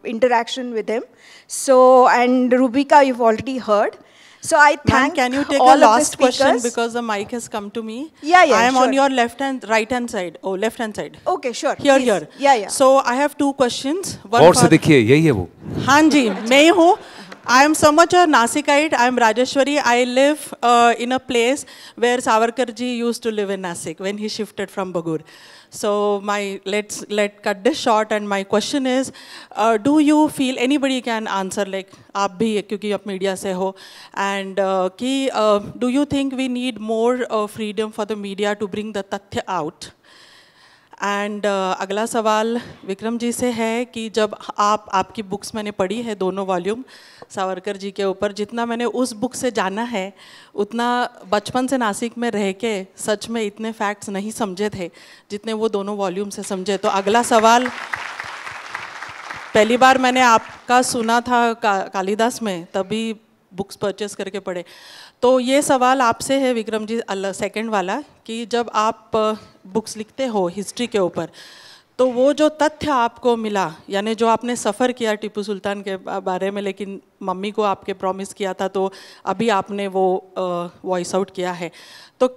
interaction with him. So, and Rubika, you've already heard. So I thank can you take all a last of the speakers. question, because the mic has come to me? Yeah, I am sure. on your right hand side. Oh, left hand side. Okay, sure. Here, please. here. Yeah. So I have 2 questions. One और से देखिए, यही है वो. हाँ जी, मैं ही हूँ. I am so much a Nasikite. I am Rajeshwari. I live in a place where Savarkar ji used to live in Nasik when he shifted from Bagur. So let's cut this short, and my question is, do you feel, anybody can answer, like आप भी क्योंकि आप media से हो, and do you think we need more freedom for the media to bring the तथ्य out? And अगला सवाल विक्रम जी से है कि जब आपकी बुक्स मैंने पढ़ी है, दोनों वॉल्यूम सावरकर जी के ऊपर, जितना मैंने उस बुक से जाना है उतना बचपन से नासिक में रह के सच में इतने फैक्ट्स नहीं समझे थे जितने वो दोनों वॉल्यूम से समझे. तो अगला सवाल, पहली बार मैंने आपका सुना था कालिदास में, तभी बुक्स परचेस करके पढ़े. तो ये सवाल आपसे है विक्रम जी, सेकंड वाला, कि जब आप बुक्स लिखते हो हिस्ट्री के ऊपर, तो वो जो तथ्य आपको मिला, यानी जो आपने सफ़र किया टीपू सुल्तान के बारे में, लेकिन मम्मी को आपके प्रॉमिस किया था, तो अभी आपने वो वॉइस आउट किया है, तो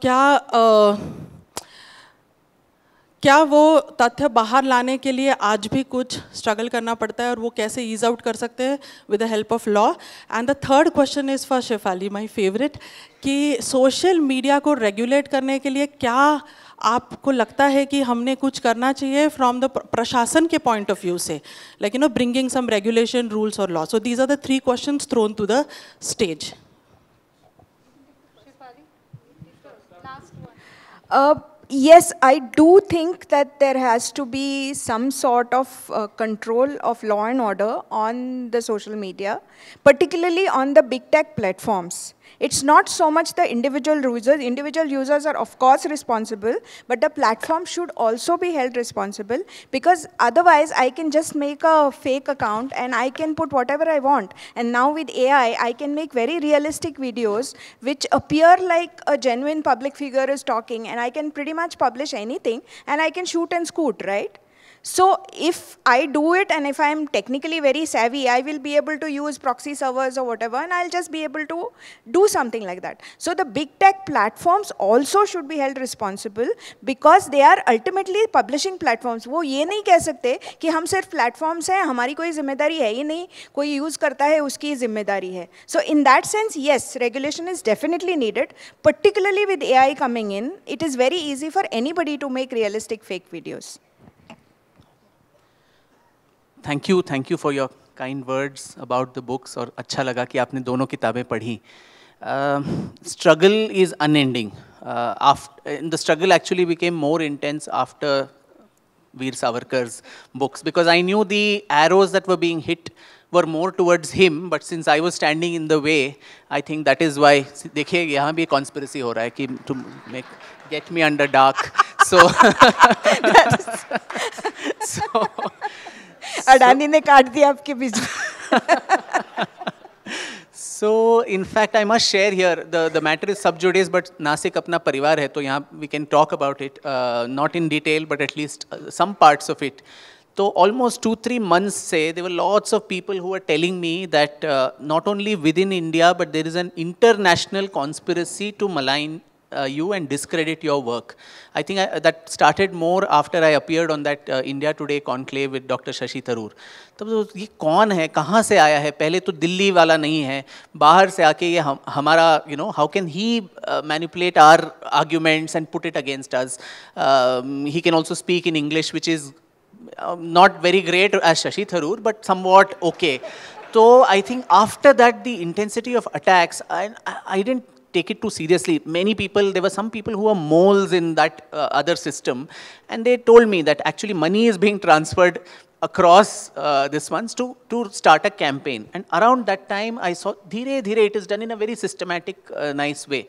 क्या वो तथ्य बाहर लाने के लिए आज भी कुछ स्ट्रगल करना पड़ता है, और वो कैसे ईज आउट कर सकते हैं with the help of law? And the third question is for Shefali, my favourite, कि सोशल मीडिया को रेगुलेट करने के लिए क्या आपको लगता है कि हमने कुछ करना चाहिए फ्रॉम द प्रशासन के पॉइंट ऑफ व्यू से, like you know bringing some regulation, rules और law? So these are the 3 questions thrown to the stage. Yes, I do think that there has to be some sort of control of law and order on the social media, particularly on the big tech platforms. It's not so much the individual users. Individual users are of course responsible, but the platform should also be held responsible, because otherwise I can just make a fake account and I can put whatever I want. And now with AI, I can make very realistic videos which appear like a genuine public figure is talking, and I can pretty much publish anything and I can shoot and scoot, right? So if I do it, and if I am technically very savvy, I will be able to use proxy servers or whatever, and I'll just be able to do something like that. So the big tech platforms also should be held responsible, because they are ultimately publishing platforms. वो ये नहीं कह सकते कि हम सिर्फ platforms हैं, हमारी कोई जिम्मेदारी है ही नहीं, कोई यूज़ करता है उसकी जिम्मेदारी है. So in that sense, yes, regulation is definitely needed, particularly with AI coming in. It is very easy for anybody to make realistic fake videos. Thank you for your kind words about the books, और अच्छा लगा कि आपने दोनों किताबें पढ़ी. Struggle is unending. The struggle actually became more intense after Veer Savarkar's books, because I knew the arrows that were being hit were more towards him, but since I was standing in the way, I think that is why. देखिए यहाँ भी conspiracy हो रहा है कि to get me under dark. So Adani ने काट दिया आपके बिजली. So in fact I must share here, the matter is sub judice, but Nashik अपना परिवार है, तो यहाँ we can talk about it, not in detail but at least some parts of it. So almost 2-3 months say there were lots of people who were telling me that not only within India, but there is an international conspiracy to malign you and discredit your work. I think that started more after I appeared on that India Today conclave with Dr. Shashi Tharoor. तो ये कौन है, कहाँ से आया है, पहले तो दिल्ली वाला नहीं है, बाहर से आके ये हमारा, you know, how can he manipulate our arguments and put it against us? He can also speak in English, which is not very great as Shashi Tharoor, but somewhat okay. So I think after that, the intensity of attacks, I didn't take it too seriously. Many people, there were some people who were moles in that other system, and they told me that actually money is being transferred across this ones to start a campaign. And around that time, I saw dhire dhire it is done in a very systematic, nice way.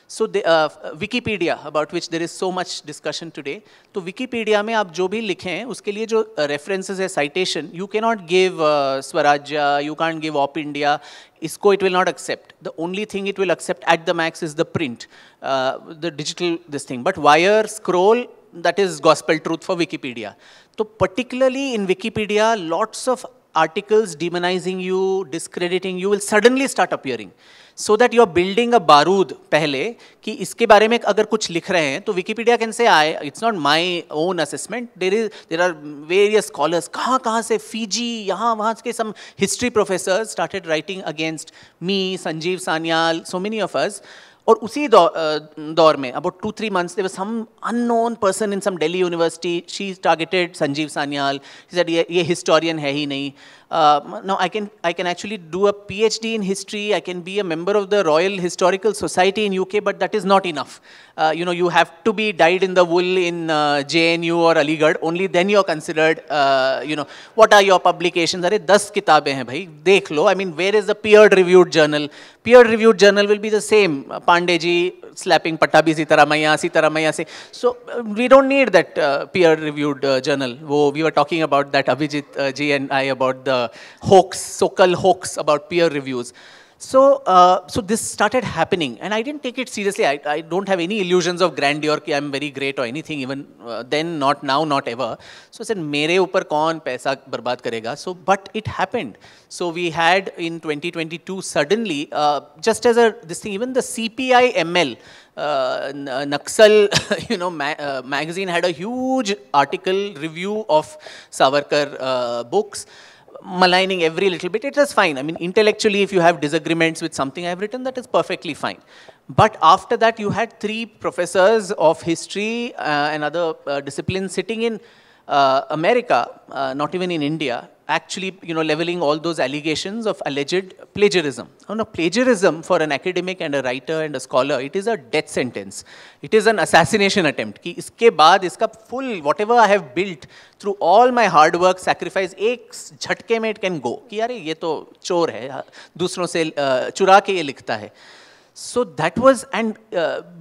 So Wikipedia, about which there is so much discussion today, तो Wikipedia में आप जो भी लिखें उसके लिए जो references है, citation, you cannot give Swarajya, you can't give Op India, इसको it will not accept. The only thing it will accept at the max is the print, the digital this thing. But wire, scroll, that is gospel truth for Wikipedia. So particularly in Wikipedia, lots of articles demonizing you, discrediting you will suddenly start appearing. So that you are building a बारूद पहले कि इसके बारे में अगर कुछ लिख रहे हैं तो Wikipedia can say it's not my own assessment. There are various scholars कहाँ से Fiji यहाँ वहाँ के some history professors started writing against me, Sanjeev Sanyal, so many of us. और उसी दौर में about 2-3 months there was some unknown person in some Delhi university. She targeted Sanjeev Sanyal. She said ये historian है ही नहीं. Now I can actually do a PhD in history. I can be a member of the Royal Historical Society in UK, but that is not enough. You know, you have to be dyed in the wool in JNU or Aligarh. Only then you are considered. You know, what are your publications? अरे 10 किताबें हैं भाई, देख लो. I mean, where is the peer-reviewed journal? Peer-reviewed journal will be the same. Pandey ji slapping Pattabhi Sitaramaiya se. So we don't need that peer-reviewed journal. We were talking about that, Abhijit ji and I, about the hoax, so-called hoax about peer reviews. So this started happening, and I didn't take it seriously. I don't have any illusions of grandeur कि I'm very great or anything, even then, not now, not ever. So I said, मेरे ऊपर कौन पैसा बर्बाद करेगा? So, but it happened. So we had in 2022 suddenly, just as this thing, even the CPI ML, Naxal, magazine had a huge article review of Savarkar books, maligning every little bit. It was fine. I mean, intellectually, if you have disagreements with something I've written, that is perfectly fine. But after that, you had 3 professors of history and other disciplines sitting in America, not even in India, actually, leveling all those allegations of alleged plagiarism. No, plagiarism for an academic and a writer and a scholar, it is a death sentence. It is an assassination attempt. कि इसके बाद इसका full, whatever I have built through all my hard work, sacrifice, एक झटके में it can go. कि यारे ये तो चोर है, दूसरों से चुरा के ये लिखता है. So that was, and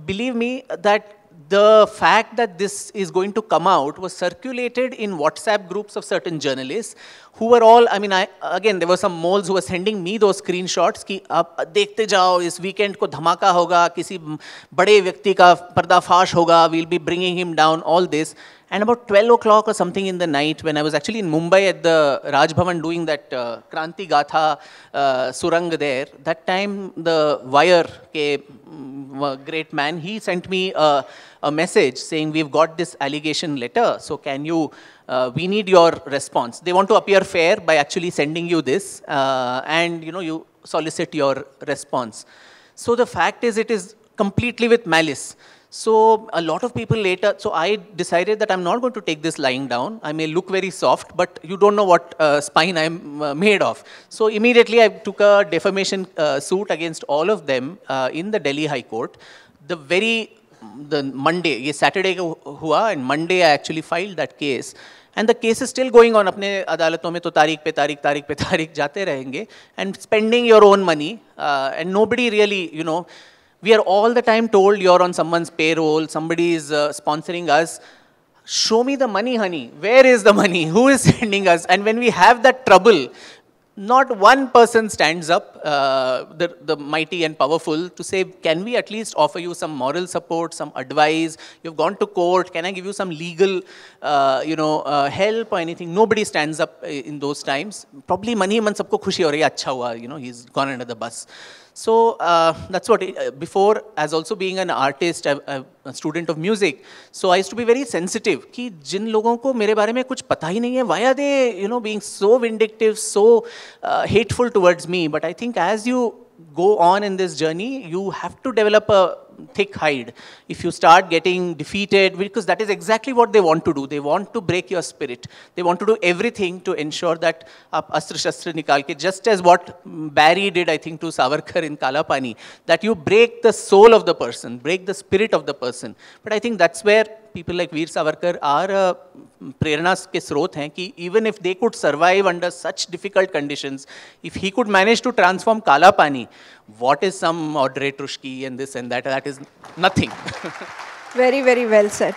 believe me that the fact that this is going to come out was circulated in WhatsApp groups of certain journalists who were all, I mean, again, there were some moles who were sending me those screenshots कि आप देखते जाओ, इस weekend को धमाका होगा, किसी बड़े व्यक्ति का पर्दाफाश होगा, we'll be bringing him down, all this. And about 12 o'clock or something in the night, when I was actually in Mumbai at the Raj Bhavan doing that Kranti Gatha Surang there, that time the Wire, great man, he sent me a message saying, we've got this allegation letter, so can you, we need your response. They want to appear fair by actually sending you this, and you solicit your response. So the fact is, it is completely with malice. So a lot of people later, so I decided that I'm not going to take this lying down. I may look very soft, but you don't know what spine I'm made of. So immediately I took a defamation suit against all of them in the Delhi High Court. The Monday, ये Saturday को हुआ, and Monday I actually filed that case. And the case is still going on. अपने अदालतों में तो तारीख पे तारीख जाते रहेंगे. And spending your own money, and nobody really, we are all the time told you're on someone's payroll, somebody is sponsoring us. Show me the money, honey. Where is the money? Who is sending us? And when we have that trouble, not one person stands up, the mighty and powerful, to say, can we at least offer you some moral support, some advice? You've gone to court. Can I give you some legal, help or anything? Nobody stands up in those times. Probably money man sabko khushi ho rahi hai, acha hua, he's gone under the bus. So that's what, before, as also being an artist, a student of music, so I used to be very sensitive कि जिन लोगों को मेरे बारे में कुछ पता ही नहीं है, why are they, being so vindictive, so hateful towards me? But I think as you go on in this journey, you have to develop a thick hide. If you start getting defeated, because that is exactly what they want to do. They want to break your spirit. They want to do everything to ensure that आप अस्त्र शस्त्र निकाल के, just as what Barry did, I think, to Savarkar in Kala Pani, that you break the soul of the person, break the spirit of the person. But I think that's where people like Veer Savarkar are प्रेरणा के स्रोत हैं कि even if they could survive under such difficult conditions, if he could manage to transform Kala Pani, what is some Audrey Truschke and this and that? That is nothing. Very, very well said.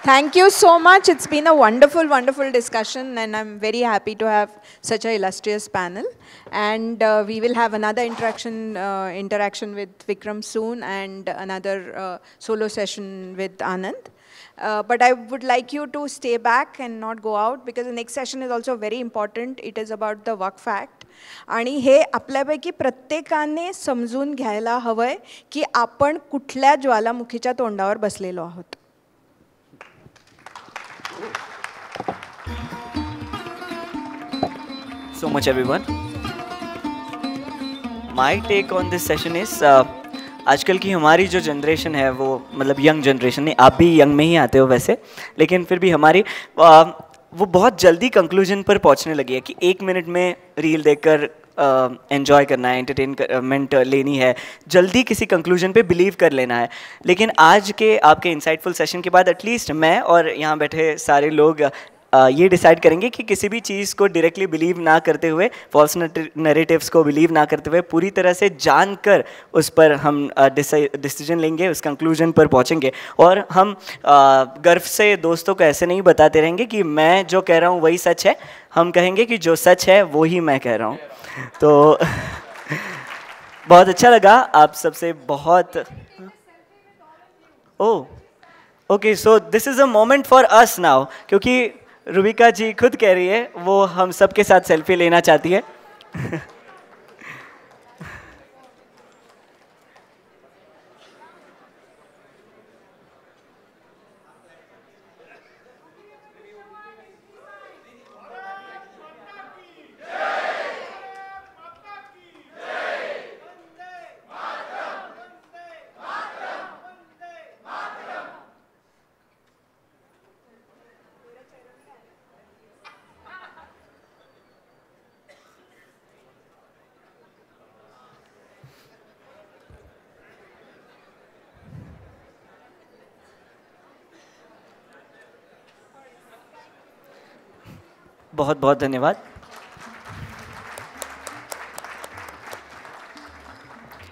Thank you so much. It's been a wonderful, wonderful discussion, and I'm very happy to have such an illustrious panel. And we will have another interaction with Vikram soon, and another solo session with Anand. But I would like you to stay back and not go out, because the next session is also very important. It is about the Waqf Act. आणि हे आपल्यापैकी प्रत्येकाने समजून घ्यायला हवंय की आपण कुठल्या ज्वालामुखीच्या तोंडावर बसलेलो आहोत. So much everyone. My take on this session is आजकल की हमारी जो जनरेशन है वो मतलब यंग जनरेशन, नहीं आप भी यंग में ही आते हो वैसे, लेकिन फिर भी हमारी वो बहुत जल्दी कंक्लूजन पर पहुंचने लगी है कि 1 मिनट में रील देखकर एंजॉय करना है, एंटरटेनमेंट लेनी है, जल्दी किसी कंक्लूजन पे बिलीव कर लेना है. लेकिन आज के आपके इंसाइटफुल सेशन के बाद एटलीस्ट मैं और यहाँ बैठे सारे लोग ये डिसाइड करेंगे कि किसी भी चीज़ को डायरेक्टली बिलीव ना करते हुए, फॉल्स नैरेटिव्स को बिलीव ना करते हुए, पूरी तरह से जानकर उस पर हम डिसीजन लेंगे, उस कंक्लूजन पर पहुंचेंगे. और हम गर्व से दोस्तों को ऐसे नहीं बताते रहेंगे कि मैं जो कह रहा हूँ वही सच है. हम कहेंगे कि जो सच है वो ही मैं कह रहा हूँ. तो बहुत अच्छा लगा आप सबसे बहुत oh okay so this is a moment for us now, क्योंकि रुबिका जी खुद कह रही है वो हम सबके साथ सेल्फी लेना चाहती है। बहुत बहुत धन्यवाद।